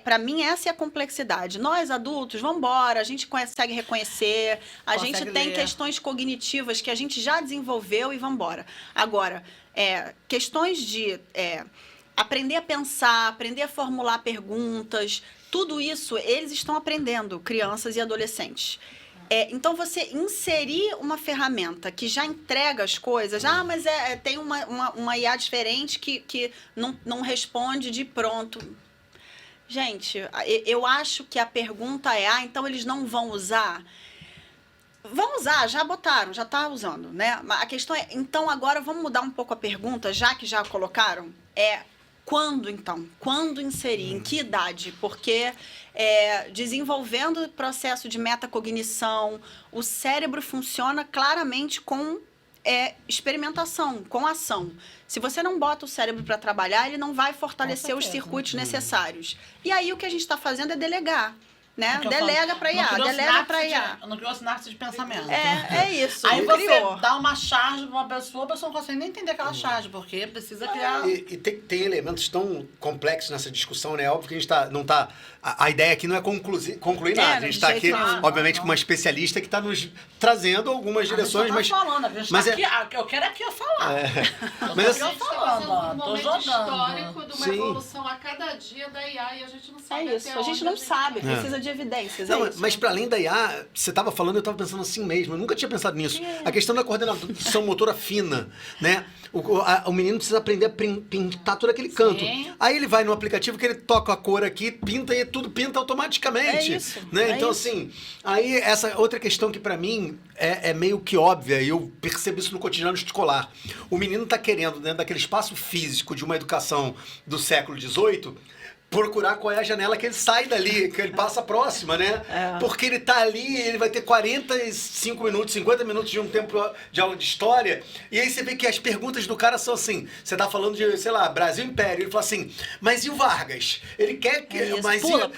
Speaker 6: Para mim, essa é a complexidade. Nós, adultos, vamos embora, a gente consegue reconhecer, a gente tem questões cognitivas que a gente já desenvolveu e vamos embora. Agora, questões de aprender a pensar, aprender a formular perguntas, tudo isso eles estão aprendendo, crianças e adolescentes. Então, você inserir uma ferramenta que já entrega as coisas, mas tem uma IA diferente que não responde de pronto. Gente, eu acho que a pergunta então eles não vão usar? Vão usar, já botaram, já tá usando, né? Mas a questão é, então agora vamos mudar um pouco a pergunta, já que já colocaram, quando então? Quando inserir? Em que idade? Porque desenvolvendo o processo de metacognição, o cérebro funciona claramente com experimentação, com ação. Se você não bota o cérebro para trabalhar, ele não vai fortalecer os circuitos necessários. E aí o que a gente está fazendo é delegar. Né? Delega para IA, delega para IA.
Speaker 1: Não criou sinapse de pensamento.
Speaker 6: É isso.
Speaker 1: Aí
Speaker 6: não
Speaker 1: você
Speaker 6: criou.
Speaker 1: dá uma charge pra uma pessoa, a pessoa não consegue nem entender aquela charge, porque precisa criar...
Speaker 3: E tem elementos tão complexos nessa discussão, né? Óbvio que a gente não tá... A ideia aqui não é concluir nada. A gente está aqui, obviamente, com uma especialista que está nos trazendo algumas direções, mas...
Speaker 1: falando, a gente
Speaker 3: mas
Speaker 1: tá aqui, eu quero aqui falar.
Speaker 3: Mas
Speaker 1: eu
Speaker 3: assim,
Speaker 1: tô falando, ó, tô
Speaker 7: momento
Speaker 1: jogando.
Speaker 7: histórico de uma
Speaker 3: Sim.
Speaker 7: evolução a cada dia da IA e a gente não sabe
Speaker 6: É isso.
Speaker 7: até
Speaker 6: A gente
Speaker 7: onde
Speaker 6: não sabe,
Speaker 3: É.
Speaker 6: precisa de evidências.
Speaker 3: Não,
Speaker 6: é isso.
Speaker 3: mas para além da IA, você estava falando, eu estava pensando assim mesmo. Eu nunca tinha pensado nisso. A questão da coordenação motora fina, né? O menino precisa aprender a pintar todo aquele canto.
Speaker 1: Sim.
Speaker 3: Aí ele vai no aplicativo que ele toca a cor aqui, pinta e tudo pinta automaticamente.
Speaker 6: É isso,
Speaker 3: Né?
Speaker 6: é
Speaker 3: Então,
Speaker 6: isso.
Speaker 3: assim, aí essa outra questão que para mim é meio que óbvia, e eu percebo isso no cotidiano escolar. O menino está querendo, dentro daquele espaço físico de uma educação do século XVIII, procurar qual é a janela que ele sai dali, que ele passa a próxima, né? Porque ele tá ali, ele vai ter 45 minutos, 50 minutos de um tempo de aula de história, e aí você vê que as perguntas do cara são assim, você tá falando de, sei lá, Brasil Império, ele fala assim, mas e o Vargas? Ele quer que...
Speaker 6: É isso.
Speaker 3: Mas
Speaker 6: Pula,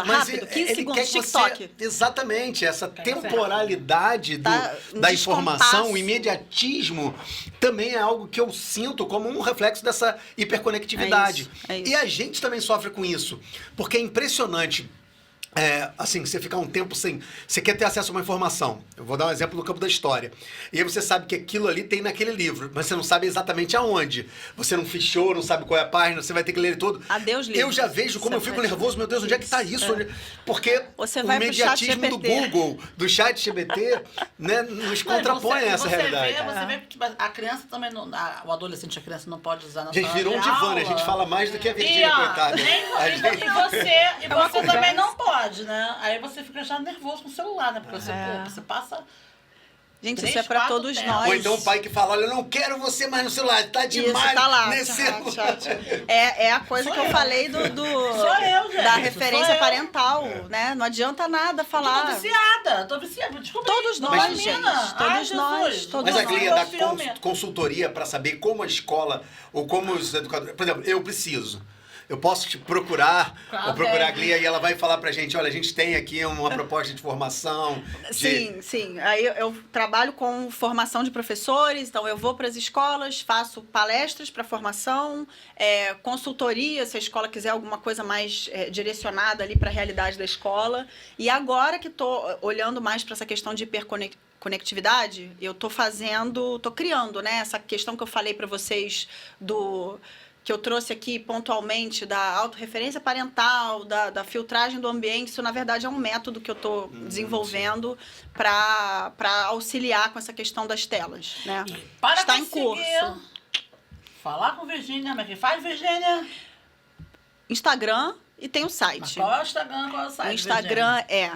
Speaker 6: rápido, 15
Speaker 3: ele
Speaker 6: segundos,
Speaker 3: quer que
Speaker 6: TikTok.
Speaker 3: Exatamente, essa
Speaker 1: que você
Speaker 3: temporalidade
Speaker 6: Tá um
Speaker 3: da informação,
Speaker 6: descompasso.
Speaker 3: o imediatismo, também é algo que eu sinto como um reflexo dessa hiperconectividade.
Speaker 6: É isso.
Speaker 3: E a gente também sofre com isso, porque é impressionante. Assim, você ficar um tempo sem... Você quer ter acesso a uma informação. Eu vou dar um exemplo do campo da história. E aí você sabe que aquilo ali tem naquele livro, mas você não sabe exatamente aonde. Você não fichou, não sabe qual é a página, você vai ter que ler ele todo.
Speaker 6: Adeus, livro.
Speaker 3: Eu já vejo como
Speaker 6: Você
Speaker 3: eu fico
Speaker 6: vai-
Speaker 3: nervoso. Meu Deus, onde é que está isso? Porque
Speaker 6: Você
Speaker 3: o
Speaker 6: vai pro
Speaker 3: imediatismo do
Speaker 6: ChatGPT.
Speaker 3: Google, do chat GBT, né, nos contrapõe a essa realidade.
Speaker 1: Você vê que tipo, a criança também não... o adolescente, a criança não pode usar na
Speaker 3: Gente,
Speaker 1: sala
Speaker 3: virou um
Speaker 1: de
Speaker 3: divã,
Speaker 1: aula.
Speaker 3: né? A gente fala mais do que a
Speaker 1: E,
Speaker 3: Virgínia,
Speaker 1: ó,
Speaker 3: coitada. A gente-
Speaker 1: e você também não pode, né? Aí você fica já nervoso com o celular, né? Porque você passa...
Speaker 6: Gente,
Speaker 1: 3,
Speaker 6: isso é para
Speaker 1: 4
Speaker 6: todos
Speaker 1: telas.
Speaker 6: nós.
Speaker 3: Ou então o pai que fala, olha, eu não quero você mais no celular, tá demais
Speaker 6: Isso, tá lá.
Speaker 3: nesse
Speaker 6: Tchau,
Speaker 3: celular.
Speaker 6: tchau. É a coisa que eu falei
Speaker 1: Sou eu, gente.
Speaker 6: da
Speaker 1: Sou
Speaker 6: referência
Speaker 1: eu.
Speaker 6: parental, né? Não adianta nada
Speaker 1: Tô
Speaker 6: falar.
Speaker 1: tô viciada. Desculpa.
Speaker 6: Todos
Speaker 1: não
Speaker 6: nós,
Speaker 1: é
Speaker 6: gente.
Speaker 1: menina.
Speaker 6: Todos nós, todos
Speaker 3: Mas a
Speaker 6: nós.
Speaker 3: Glia
Speaker 1: Não
Speaker 3: dá
Speaker 1: é filme.
Speaker 3: consultoria para saber como a escola ou como os educadores... Por exemplo, eu preciso. Eu posso te procurar,
Speaker 1: Claro,
Speaker 3: ou procurar a
Speaker 1: deve.
Speaker 3: Glia e ela vai falar pra gente, olha, a gente tem aqui uma proposta de formação.
Speaker 6: Sim. Aí eu trabalho com formação de professores, então eu vou para as escolas, faço palestras para formação, consultoria, se a escola quiser alguma coisa mais direcionada ali para a realidade da escola. E agora que estou olhando mais para essa questão de hiperconectividade, eu estou criando, né, essa questão que eu falei para vocês que eu trouxe aqui pontualmente da autorreferência parental, da filtragem do ambiente. Isso, na verdade, é um método que eu estou desenvolvendo para auxiliar com essa questão das telas. Né?
Speaker 1: Para
Speaker 6: Está em
Speaker 1: conseguir
Speaker 6: curso.
Speaker 1: Falar com Virgínia, como é que faz, Virgínia?
Speaker 6: Instagram e tem o
Speaker 1: Mas
Speaker 6: site.
Speaker 1: qual é o Instagram, qual é o site,
Speaker 6: O Instagram é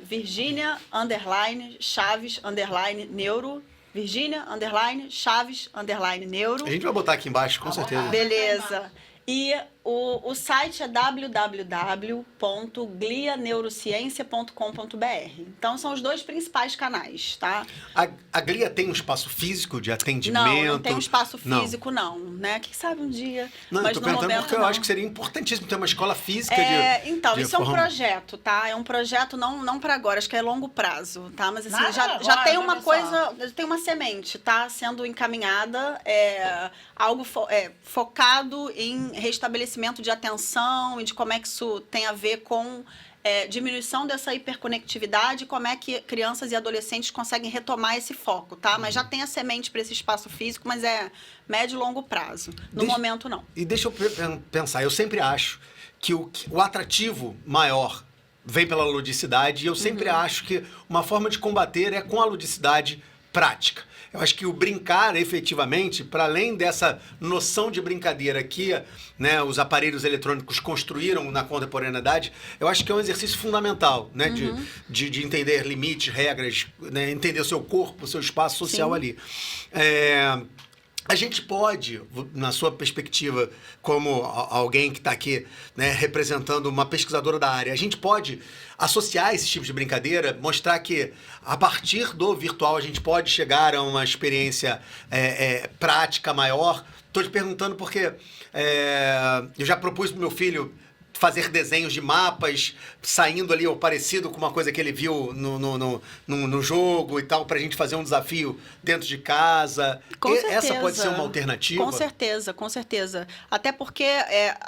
Speaker 6: @Virginia_Chaves_Neuro. Virginia_Chaves_Neuro.
Speaker 3: A gente vai botar aqui embaixo, com certeza.
Speaker 6: Beleza. E o site é www.glianeurociencia.com.br. Então, são os dois principais canais, tá?
Speaker 3: A Glia tem um espaço físico de atendimento?
Speaker 6: Não tem um espaço
Speaker 3: Não.
Speaker 6: físico, não, né? Quem sabe um dia,
Speaker 3: Não,
Speaker 6: mas
Speaker 3: eu tô
Speaker 6: no
Speaker 3: perguntando
Speaker 6: momento
Speaker 3: porque eu
Speaker 6: não.
Speaker 3: acho que seria importantíssimo ter uma escola física
Speaker 6: Então,
Speaker 3: de
Speaker 6: isso é um
Speaker 3: forma-
Speaker 6: projeto, tá? É um projeto não para agora, acho que é longo prazo, tá? Mas assim,
Speaker 1: Nada
Speaker 6: já
Speaker 1: agora,
Speaker 6: tem uma
Speaker 1: olha só.
Speaker 6: coisa, tem uma semente, tá? Sendo encaminhada, algo focado em restabelecimento de atenção e de como é que isso tem a ver com diminuição dessa hiperconectividade, como é que crianças e adolescentes conseguem retomar esse foco, tá? Mas já tem a semente para esse espaço físico, mas é médio e longo prazo. No momento, não.
Speaker 3: E deixa eu pensar, eu sempre acho que o atrativo maior vem pela ludicidade e eu sempre acho que uma forma de combater é com a ludicidade prática. Eu acho que o brincar, efetivamente, para além dessa noção de brincadeira que, né, os aparelhos eletrônicos construíram na contemporaneidade, eu acho que é um exercício fundamental, né, de entender limites, regras, né, entender o seu corpo, o seu espaço social ali. A gente pode, na sua perspectiva, como alguém que está aqui, né, representando uma pesquisadora da área, a gente pode associar esse tipo de brincadeira, mostrar que a partir do virtual a gente pode chegar a uma experiência prática maior. Estou te perguntando porque eu já propus para o meu filho fazer desenhos de mapas, saindo ali ou parecido com uma coisa que ele viu no jogo e tal, pra gente fazer um desafio dentro de casa.
Speaker 6: Com certeza.
Speaker 3: Essa pode ser uma alternativa?
Speaker 6: Com certeza, com certeza. Até porque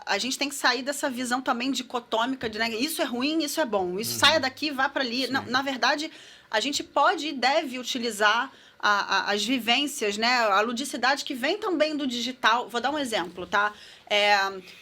Speaker 6: a gente tem que sair dessa visão também dicotômica de, né, isso é ruim, isso é bom. Isso saia daqui, vá para ali. Não, na verdade, a gente pode e deve utilizar as vivências, né, a ludicidade que vem também do digital. Vou dar um exemplo, tá?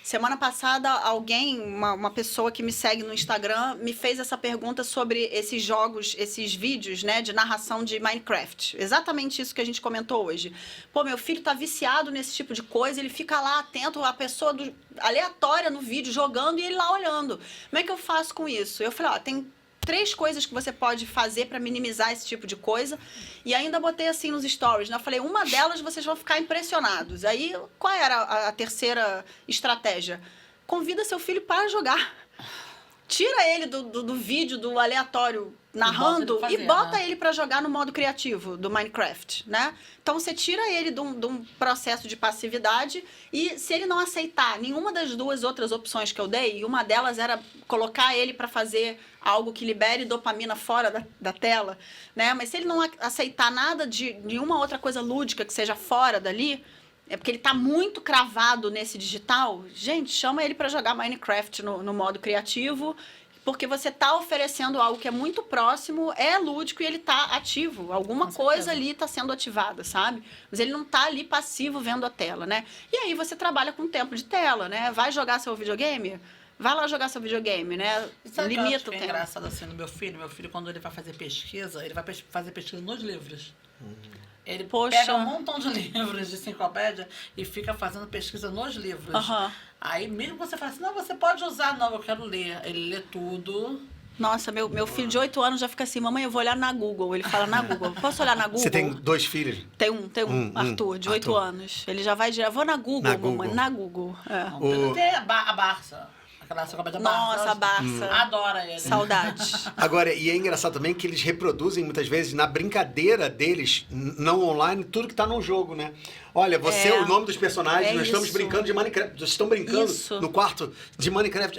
Speaker 6: Semana passada, uma pessoa que me segue no Instagram, me fez essa pergunta sobre esses jogos, esses vídeos, né, de narração de Minecraft. Exatamente isso que a gente comentou hoje. Pô, meu filho tá viciado nesse tipo de coisa, ele fica lá atento, a pessoa aleatória no vídeo jogando e ele lá olhando. Como é que eu faço com isso? Eu falei, tem 3 coisas que você pode fazer para minimizar esse tipo de coisa. E ainda botei assim nos stories, né? Eu falei, uma delas vocês vão ficar impressionados. Aí, qual era a terceira estratégia? Convida seu filho para jogar. Tira ele do vídeo, do aleatório narrando e bota ele para jogar no modo criativo do Minecraft, né? Então, você tira ele de um processo de passividade e se ele não aceitar nenhuma das 2 outras opções que eu dei, e uma delas era colocar ele para fazer algo que libere dopamina fora da tela, né? Mas se ele não aceitar nada de nenhuma outra coisa lúdica que seja fora dali, é porque ele tá muito cravado nesse digital, gente, chama ele para jogar Minecraft no modo criativo, porque você tá oferecendo algo que é muito próximo, é lúdico e ele tá ativo. Alguma coisa ali tá sendo ativada, sabe? Mas ele não tá ali passivo vendo a tela, né? E aí você trabalha com tempo de tela, né? Vai jogar seu videogame? Vai lá jogar seu videogame, né?
Speaker 1: Limita o tempo. É engraçado assim no meu filho, quando ele vai fazer pesquisa, ele vai fazer pesquisa nos livros. Ele pega um montão de livros de enciclopédia e fica fazendo pesquisa nos livros. Aí mesmo você fala assim, não, você pode usar, não, eu quero ler. Ele lê tudo.
Speaker 6: Nossa, meu filho de 8 anos já fica assim, mamãe, eu vou olhar na Google. Ele fala na Google. Posso olhar na Google?
Speaker 3: Você tem 2 filhos?
Speaker 6: Tem um, Arthur, de 8 anos. Ele já vai direto, vou na Google, mamãe, na Google.
Speaker 1: Tem a Barça. Aquela enciclopédia Barça.
Speaker 6: Nossa, a Barça.
Speaker 1: Adora ele.
Speaker 6: Saudades.
Speaker 3: Agora, e é engraçado também que eles reproduzem muitas vezes na brincadeira deles, não online, tudo que tá no jogo, né? Olha, o nome dos personagens, nós estamos brincando de Minecraft. Vocês estão brincando no quarto de Minecraft.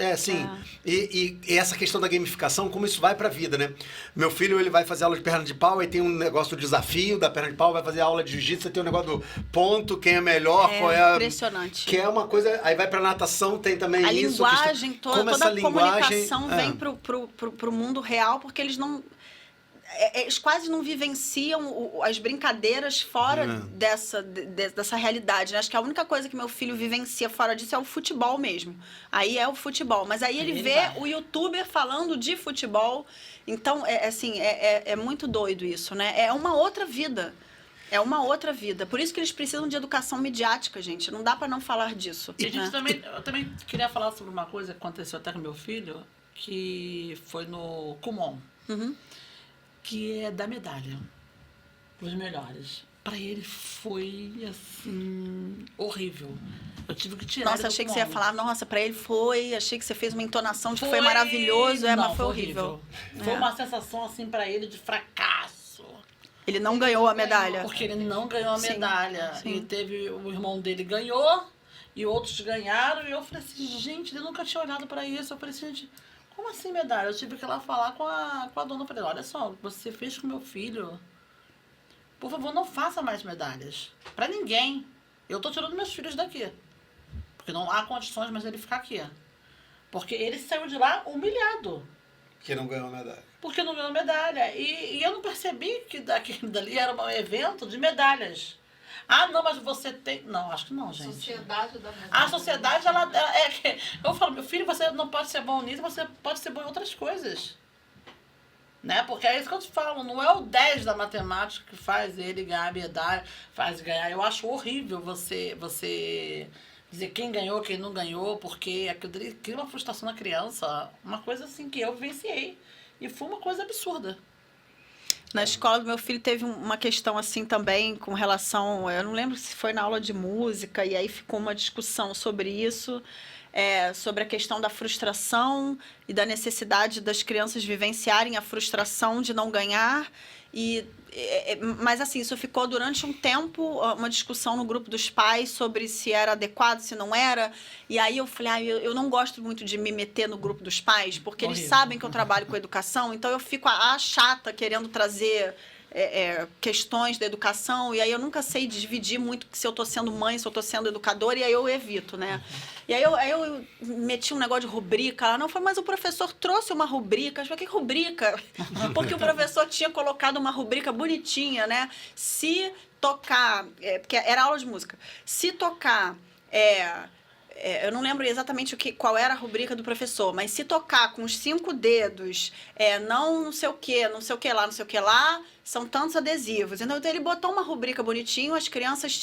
Speaker 3: E essa questão da gamificação, como isso vai pra vida, né? Meu filho, ele vai fazer aula de perna de pau, aí tem um negócio do desafio da perna de pau, vai fazer aula de jiu-jitsu, tem um negócio do ponto, quem é melhor, qual é
Speaker 6: impressionante.
Speaker 3: Que é uma coisa... Aí vai pra natação, tem também
Speaker 6: a
Speaker 3: isso.
Speaker 6: Linguagem, toda a comunicação vem pro mundo real, porque eles não... Eles quase não vivenciam as brincadeiras fora dessa realidade, né? Acho que a única coisa que meu filho vivencia fora disso é o futebol mesmo. Aí é o futebol. Mas aí ele vê o youtuber falando de futebol. Então, é muito doido isso, né? É uma outra vida. É uma outra vida. Por isso que eles precisam de educação midiática, gente. Não dá para não falar disso.
Speaker 1: E eu também queria falar sobre uma coisa que aconteceu até com meu filho, que foi no Kumon. Que é da medalha, os melhores. Pra ele foi, assim, horrível. Eu tive que tirar.
Speaker 6: Nossa, achei que você ia falar, nossa, pra ele foi, achei que você fez uma entonação de que foi maravilhoso, mas foi horrível.
Speaker 1: Foi uma sensação, assim, pra ele de fracasso.
Speaker 6: Ele não ganhou a medalha.
Speaker 1: Porque ele não ganhou a medalha. E teve, o irmão dele ganhou, e outros ganharam, e eu falei assim, gente, ele nunca tinha olhado pra isso. Eu falei assim, gente... Como assim medalha? Eu tive que ir lá falar com a dona. Eu falei, olha só, você fez com meu filho. Por favor, não faça mais medalhas. Pra ninguém. Eu tô tirando meus filhos daqui. Porque não há condições mais ele ficar aqui. Porque ele saiu de lá humilhado.
Speaker 3: Que não ganhou medalha.
Speaker 1: Porque não ganhou medalha. E eu não percebi que dali era um evento de medalhas. Ah, não, mas você tem... Não, acho que não, gente.
Speaker 7: Sociedade da medalha.
Speaker 1: A sociedade, ela é... Eu falo, meu filho, você não pode ser bom nisso, você pode ser bom em outras coisas. Né? Porque é isso que eu te falo, não é o 10 da matemática que faz ele ganhar medalha, faz ganhar. Eu acho horrível você dizer quem ganhou, quem não ganhou, porque aquilo cria uma frustração na criança, uma coisa assim que eu vivenciei. E foi uma coisa absurda.
Speaker 6: Na escola do meu filho teve uma questão assim também com relação, eu não lembro se foi na aula de música, e aí ficou uma discussão sobre isso, sobre a questão da frustração e da necessidade das crianças vivenciarem a frustração de não ganhar. Mas assim, isso ficou durante um tempo, uma discussão no grupo dos pais sobre se era adequado, se não era. E aí eu falei, eu não gosto muito de me meter no grupo dos pais, porque eles sabem que eu trabalho com educação, então eu fico a chata querendo trazer questões da educação, e aí eu nunca sei dividir muito se eu estou sendo mãe, se eu estou sendo educadora, e aí eu evito, né? E aí eu meti um negócio de rubrica lá, não, foi, mas o professor trouxe uma rubrica, eu falei, que rubrica? Porque o professor tinha colocado uma rubrica bonitinha, né? Se tocar, porque era aula de música, se tocar... eu não lembro exatamente qual era a rubrica do professor, mas se tocar com os 5 dedos, não sei o que, não sei o que lá, são tantos adesivos. Então ele botou uma rubrica bonitinho, as crianças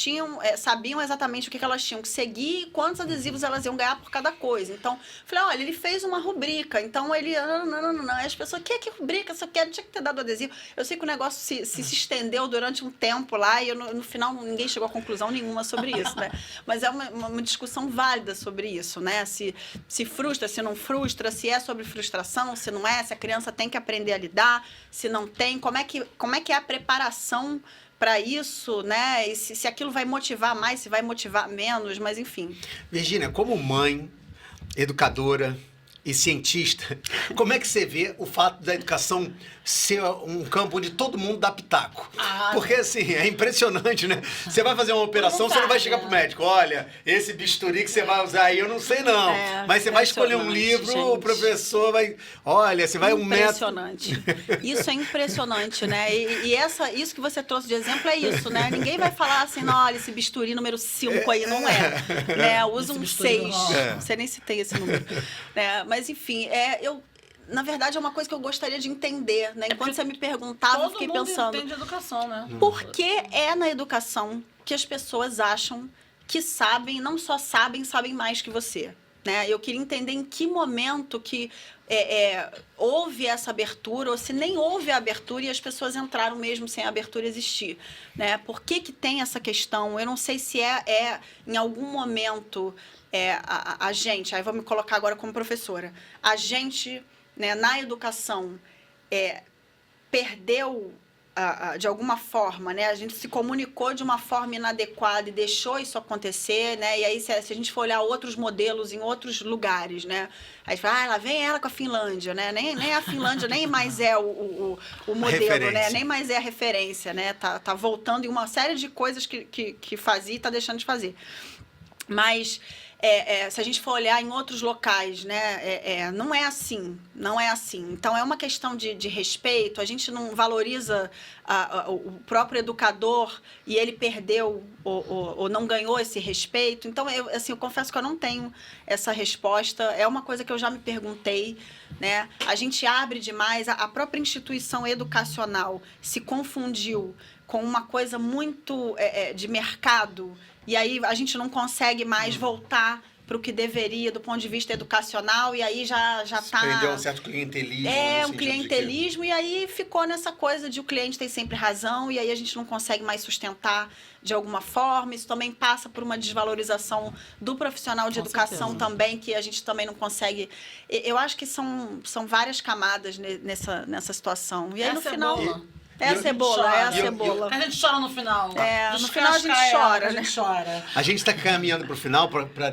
Speaker 6: sabiam exatamente o que elas tinham que seguir e quantos adesivos elas iam ganhar por cada coisa. Então, falei, olha, ele fez uma rubrica, então ele... Não. As pessoas, que rubrica? Só tinha que ter dado adesivo. Eu sei que o negócio se estendeu durante um tempo lá e no final ninguém chegou a conclusão nenhuma sobre isso, né? Mas é uma discussão válida sobre isso, né? Se frustra, se não frustra, se é sobre frustração, se não é, se a criança tem que aprender a lidar, se não tem, como é que é a preparação para isso, né? E se aquilo vai motivar mais, se vai motivar menos, mas enfim.
Speaker 3: Virgínia, como mãe, educadora e cientista, como é que você vê o fato da educação ser um campo onde todo mundo dá pitaco? Porque, assim, é impressionante, né? Você vai fazer uma operação, você não vai chegar pro médico, olha, esse bisturi que você vai usar aí, eu não sei não. Mas você vai escolher um livro, gente. O professor vai... Olha, você vai um metro...
Speaker 6: Impressionante. Isso é impressionante, né? Isso que você trouxe de exemplo é isso, né? Ninguém vai falar assim, não, olha, esse bisturi número 5 aí, não é. Né? Usa um 6. Não sei nem se tem esse número. Mas, enfim, na verdade, é uma coisa que eu gostaria de entender, né? Enquanto você me perguntava, eu fiquei pensando...
Speaker 1: Todo mundo entende educação, né?
Speaker 6: Por que é na educação que as pessoas acham que sabem, não só sabem mais que você? Né? Eu queria entender em que momento que houve essa abertura, ou se nem houve a abertura e as pessoas entraram mesmo sem a abertura existir. Né? Por que tem essa questão? Eu não sei se em algum momento... a gente, aí vou me colocar agora como professora, a gente, né, na educação, perdeu, de alguma forma, né, a gente se comunicou de uma forma inadequada e deixou isso acontecer, né, e aí se a gente for olhar outros modelos em outros lugares, né, aí fala, lá vem ela com a Finlândia, né, nem a Finlândia nem mais é o modelo, né, nem mais é a referência, né, tá voltando em uma série de coisas que fazia e tá deixando de fazer. Mas... se a gente for olhar em outros locais, né, não é assim. Então, é uma questão de respeito, a gente não valoriza o próprio educador e ele perdeu ou não ganhou esse respeito. Então, eu confesso que eu não tenho essa resposta, é uma coisa que eu já me perguntei, né? A gente abre demais, a própria instituição educacional se confundiu com uma coisa muito de mercado. E aí a gente não consegue mais voltar para o que deveria do ponto de vista educacional, e aí já está...
Speaker 3: Prendeu um certo clientelismo.
Speaker 6: Um clientelismo, e aí ficou nessa coisa de o cliente tem sempre razão, e aí a gente não consegue mais sustentar de alguma forma. Isso também passa por uma desvalorização do profissional de educação também, que a gente também não consegue... Eu acho que são várias camadas nessa situação. E aí no final... É a cebola.
Speaker 1: A gente chora no final.
Speaker 6: No final a gente chora, né?
Speaker 3: A gente está caminhando para o final,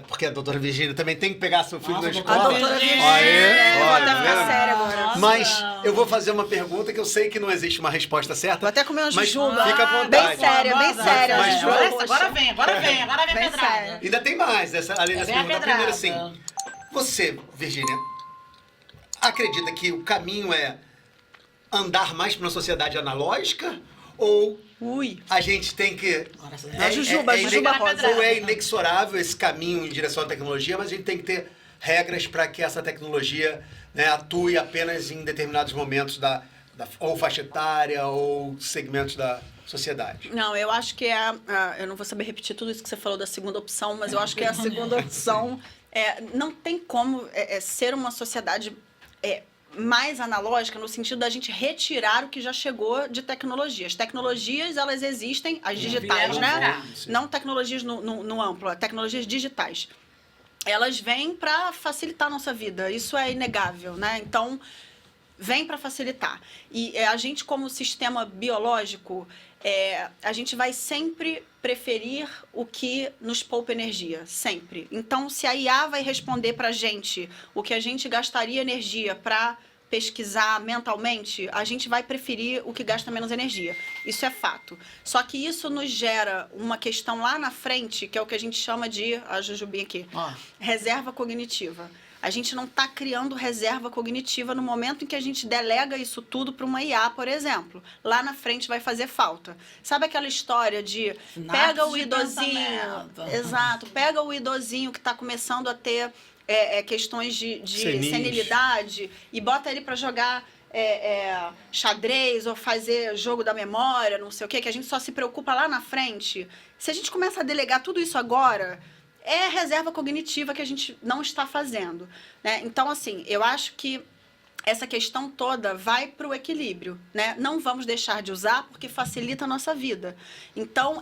Speaker 3: porque a doutora Virgínia também tem que pegar seu filho na escola.
Speaker 6: A doutora Virgínia. Vou até ficar séria agora.
Speaker 3: Mas eu vou fazer uma pergunta que eu sei que não existe uma resposta certa.
Speaker 6: Vou até comer uma jujuba.
Speaker 3: Fica à vontade.
Speaker 6: Bem séria.
Speaker 1: Agora vem pedrada.
Speaker 3: Ainda tem mais, além dessa pergunta. Primeiro, assim, você, Virgínia, acredita que o caminho é andar mais para uma sociedade analógica? Ou a gente tem que...
Speaker 6: Jujuba rosa.
Speaker 3: Ou é inexorável esse caminho em direção à tecnologia, mas a gente tem que ter regras para que essa tecnologia, né, atue apenas em determinados momentos da ou faixa etária, ou segmentos da sociedade?
Speaker 6: Não, eu acho que eu não vou saber repetir tudo isso que você falou da segunda opção, mas eu acho que a segunda opção não tem como ser uma sociedade mais analógica no sentido da gente retirar o que já chegou de tecnologias. Tecnologias, elas existem, as digitais,
Speaker 1: vieram
Speaker 6: né?
Speaker 1: pra
Speaker 6: Não tecnologias no amplo, tecnologias digitais. Elas vêm para facilitar a nossa vida, isso é inegável, né? Então, vem para facilitar. E a gente, como sistema biológico, a gente vai sempre preferir o que nos poupa energia, sempre. Então, se a IA vai responder para a gente o que a gente gastaria energia para pesquisar mentalmente, a gente vai preferir o que gasta menos energia. Isso é fato. Só que isso nos gera uma questão lá na frente, que é o que a gente chama de, a Jujubinha aqui, reserva cognitiva. A gente não está criando reserva cognitiva no momento em que a gente delega isso tudo para uma IA, por exemplo. Lá na frente vai fazer falta. Sabe aquela história de pega o idosinho... Exato. Pega o idosinho que está começando a ter questões de senilidade e bota ele para jogar xadrez ou fazer jogo da memória, não sei o quê, que a gente só se preocupa lá na frente. Se a gente começa a delegar tudo isso agora... é reserva cognitiva que a gente não está fazendo, né? Então, assim, eu acho que essa questão toda vai para o equilíbrio, né? Não vamos deixar de usar porque facilita a nossa vida. Então,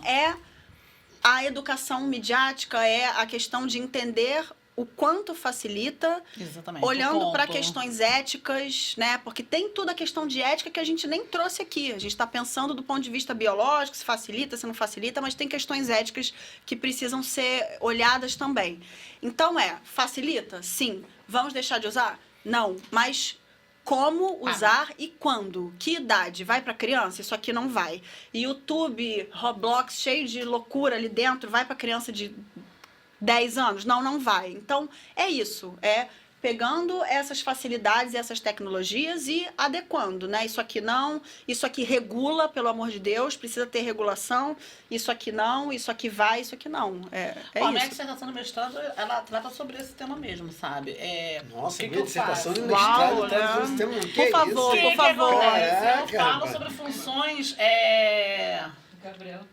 Speaker 6: a educação midiática, é a questão de entender o quanto facilita,
Speaker 1: Exatamente,
Speaker 6: olhando para
Speaker 1: ponto.
Speaker 6: questões éticas, né? Porque tem toda a questão de ética que a gente nem trouxe aqui. A gente está pensando do ponto de vista biológico, se facilita, se não facilita, mas tem questões éticas que precisam ser olhadas também. Então, facilita? Sim. Vamos deixar de usar? Não. Mas como usar e quando? Que idade? Vai para criança? Isso aqui não vai. YouTube, Roblox, cheio de loucura ali dentro, vai para criança de 10 anos? Não, não vai. Então, é isso. Pegando essas facilidades, essas tecnologias e adequando, né? Isso aqui não, isso aqui regula, pelo amor de Deus, precisa ter regulação. Isso aqui não, isso aqui vai, isso aqui não.
Speaker 1: A minha
Speaker 6: isso.
Speaker 1: dissertação de mestrado, ela trata sobre esse tema mesmo, sabe?
Speaker 3: Nossa,
Speaker 1: que
Speaker 3: minha
Speaker 1: eu
Speaker 3: dissertação de
Speaker 1: faço?
Speaker 3: mestrado
Speaker 6: Uau,
Speaker 3: traz
Speaker 6: né?
Speaker 3: esse tema.
Speaker 6: Por favor,
Speaker 1: O que
Speaker 6: por favor.
Speaker 1: acontece? Eu
Speaker 3: Caraca,
Speaker 1: falo
Speaker 3: rapaz.
Speaker 1: sobre funções...
Speaker 7: Gabriel.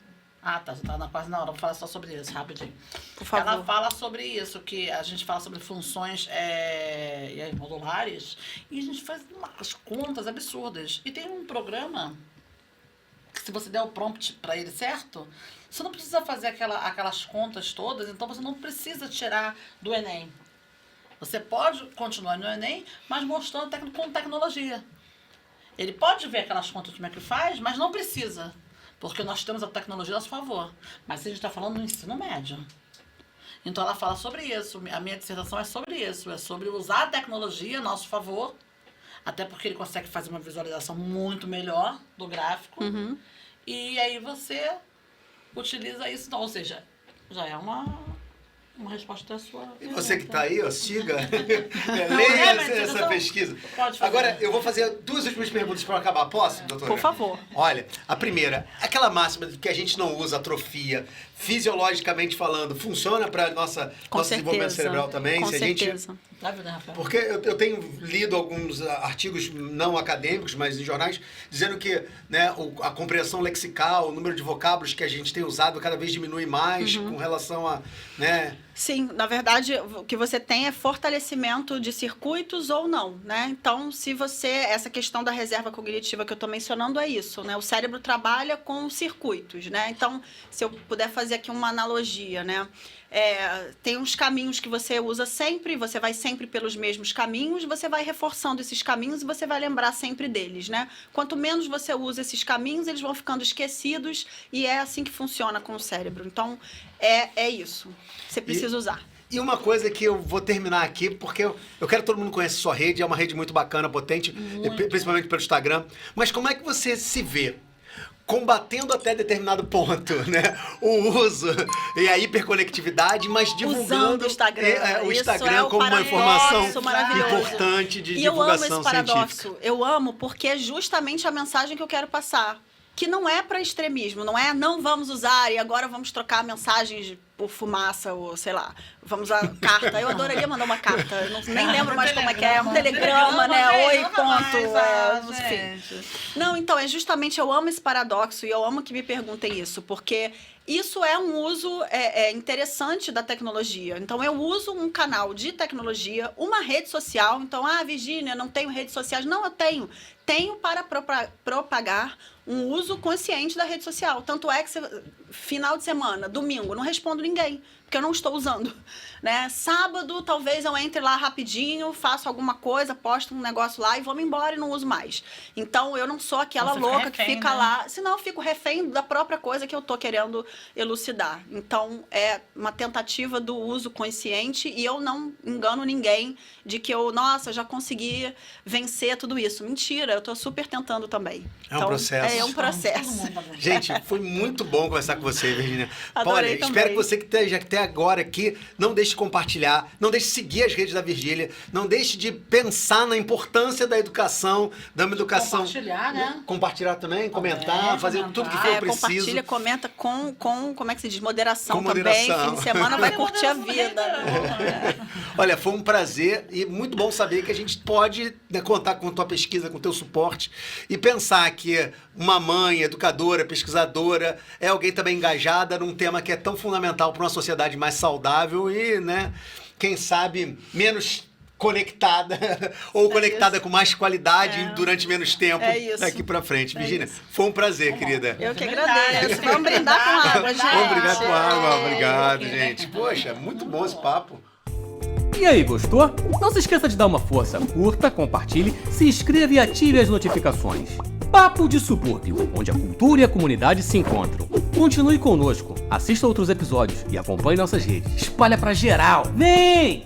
Speaker 1: Ah, tá quase na hora. Vou falar só sobre isso, rapidinho.
Speaker 6: Por favor.
Speaker 1: Ela fala sobre isso, que a gente fala sobre funções modulares e a gente faz umas contas absurdas. E tem um programa que, se você der o prompt para ele certo, você não precisa fazer aquelas contas todas, então você não precisa tirar do Enem. Você pode continuar no Enem, mas mostrando com tecnologia. Ele pode ver aquelas contas como é que faz, mas não precisa. Porque nós temos a tecnologia a nosso favor. Mas a gente está falando no ensino médio. Então ela fala sobre isso. A minha dissertação é sobre isso. É sobre usar a tecnologia a nosso favor. Até porque ele consegue fazer uma visualização muito melhor do gráfico. E aí você utiliza isso. Então, ou seja, já é uma resposta da sua
Speaker 3: E você que está
Speaker 1: pergunta.
Speaker 3: aí, siga,
Speaker 1: é
Speaker 3: leia
Speaker 1: mentira,
Speaker 3: essa
Speaker 1: então
Speaker 3: pesquisa.
Speaker 1: pode fazer.
Speaker 3: Agora, eu vou fazer 2 últimas perguntas para acabar. Posso, doutora?
Speaker 6: Por favor.
Speaker 3: Olha, a primeira, aquela máxima de que a gente não usa atrofia, fisiologicamente falando, funciona para nosso desenvolvimento cerebral também?
Speaker 6: Com
Speaker 3: Se a
Speaker 6: certeza.
Speaker 3: gente...
Speaker 1: Tá vendo, Rafael?
Speaker 3: Porque eu tenho lido alguns artigos não acadêmicos, mas em jornais, dizendo que, né, a compreensão lexical, o número de vocábulos que a gente tem usado cada vez diminui mais com relação a, né...
Speaker 6: Sim, na verdade, o que você tem é fortalecimento de circuitos ou não, né? Então, se você... Essa questão da reserva cognitiva que eu estou mencionando é isso, né? O cérebro trabalha com circuitos, né? Então, se eu puder fazer aqui uma analogia, né? Tem uns caminhos que você usa sempre, você vai sempre pelos mesmos caminhos, você vai reforçando esses caminhos e você vai lembrar sempre deles, né? Quanto menos você usa esses caminhos, eles vão ficando esquecidos e é assim que funciona com o cérebro. Então, é isso. Você precisa usar.
Speaker 3: E uma coisa que eu vou terminar aqui, porque eu quero que todo mundo conheça a sua rede, é uma rede muito bacana, potente, principalmente pelo Instagram. Mas como é que você se vê? Combatendo até determinado ponto, né? O uso e a hiperconectividade, mas divulgando
Speaker 6: o Instagram.
Speaker 3: o
Speaker 6: Isso
Speaker 3: Instagram
Speaker 6: é o
Speaker 3: como uma
Speaker 6: paradoxo
Speaker 3: informação
Speaker 6: maravilhoso.
Speaker 3: importante de
Speaker 6: E eu amo
Speaker 3: divulgação
Speaker 6: esse paradoxo.
Speaker 3: científica.
Speaker 6: Eu amo porque é justamente a mensagem que eu quero passar. Que não é para extremismo, não vamos usar e agora vamos trocar mensagens por fumaça ou sei lá. Vamos a carta. Eu adoraria mandar uma carta. Eu nem lembro mais como é que é. Um
Speaker 1: Telegrama,
Speaker 6: telegrama, né? Oi,
Speaker 1: nunca
Speaker 6: ponto.
Speaker 1: mais,
Speaker 6: Enfim.
Speaker 1: gente.
Speaker 6: Não, então, é justamente, eu amo esse paradoxo e eu amo que me perguntem isso, porque isso é um uso interessante da tecnologia. Então, eu uso um canal de tecnologia, uma rede social. Então, Virgínia, não tenho redes sociais. Não, eu tenho. Tenho para propagar um uso consciente da rede social. Tanto é que final de semana, domingo, não respondo ninguém, porque eu não estou usando, né? Sábado, talvez eu entre lá rapidinho, faço alguma coisa, posto um negócio lá e vou-me embora e não uso mais. Então, eu não sou aquela
Speaker 1: Você fica
Speaker 6: louca que
Speaker 1: refém,
Speaker 6: fica
Speaker 1: né?
Speaker 6: lá, senão eu fico refém da própria coisa que eu tô querendo elucidar. Então, é uma tentativa do uso consciente e eu não engano ninguém de que nossa, já consegui vencer tudo isso. Mentira, eu tô super tentando também.
Speaker 3: É um processo.
Speaker 6: É um processo.
Speaker 3: Gente, foi muito bom conversar com você, Virgínia.
Speaker 6: Adorei
Speaker 3: Olha,
Speaker 6: também.
Speaker 3: espero que você que esteja até agora aqui, não deixe de compartilhar, não deixe de seguir as redes da Virgília, não deixe de pensar na importância da educação, da uma educação...
Speaker 1: Compartilhar, né?
Speaker 3: Compartilhar também, comentar, fazer
Speaker 1: comentar.
Speaker 3: tudo que for preciso.
Speaker 6: Compartilha, comenta com, como é que se diz? Moderação,
Speaker 3: Com
Speaker 6: também.
Speaker 3: moderação.
Speaker 6: Fim de semana vai curtir a vida.
Speaker 3: Olha, foi um prazer e muito bom saber que a gente pode, né, contar com tua pesquisa, com teu suporte e pensar que uma mãe, educadora, pesquisadora, é alguém também engajada num tema que é tão fundamental para uma sociedade mais saudável e, né, quem sabe, menos conectada ou conectada com mais qualidade durante menos tempo daqui pra frente. Virgínia, foi um prazer, querida.
Speaker 6: Eu que agradeço. Vamos brindar com água, gente.
Speaker 3: Vamos brindar com água. Obrigado, gente. Poxa, muito bom esse papo.
Speaker 2: E aí, gostou? Não se esqueça de dar uma força, curta, compartilhe, se inscreva e ative as notificações. Papo de Subúrbio, onde a cultura e a comunidade se encontram. Continue conosco, assista outros episódios e acompanhe nossas redes. Espalha pra geral. Vem!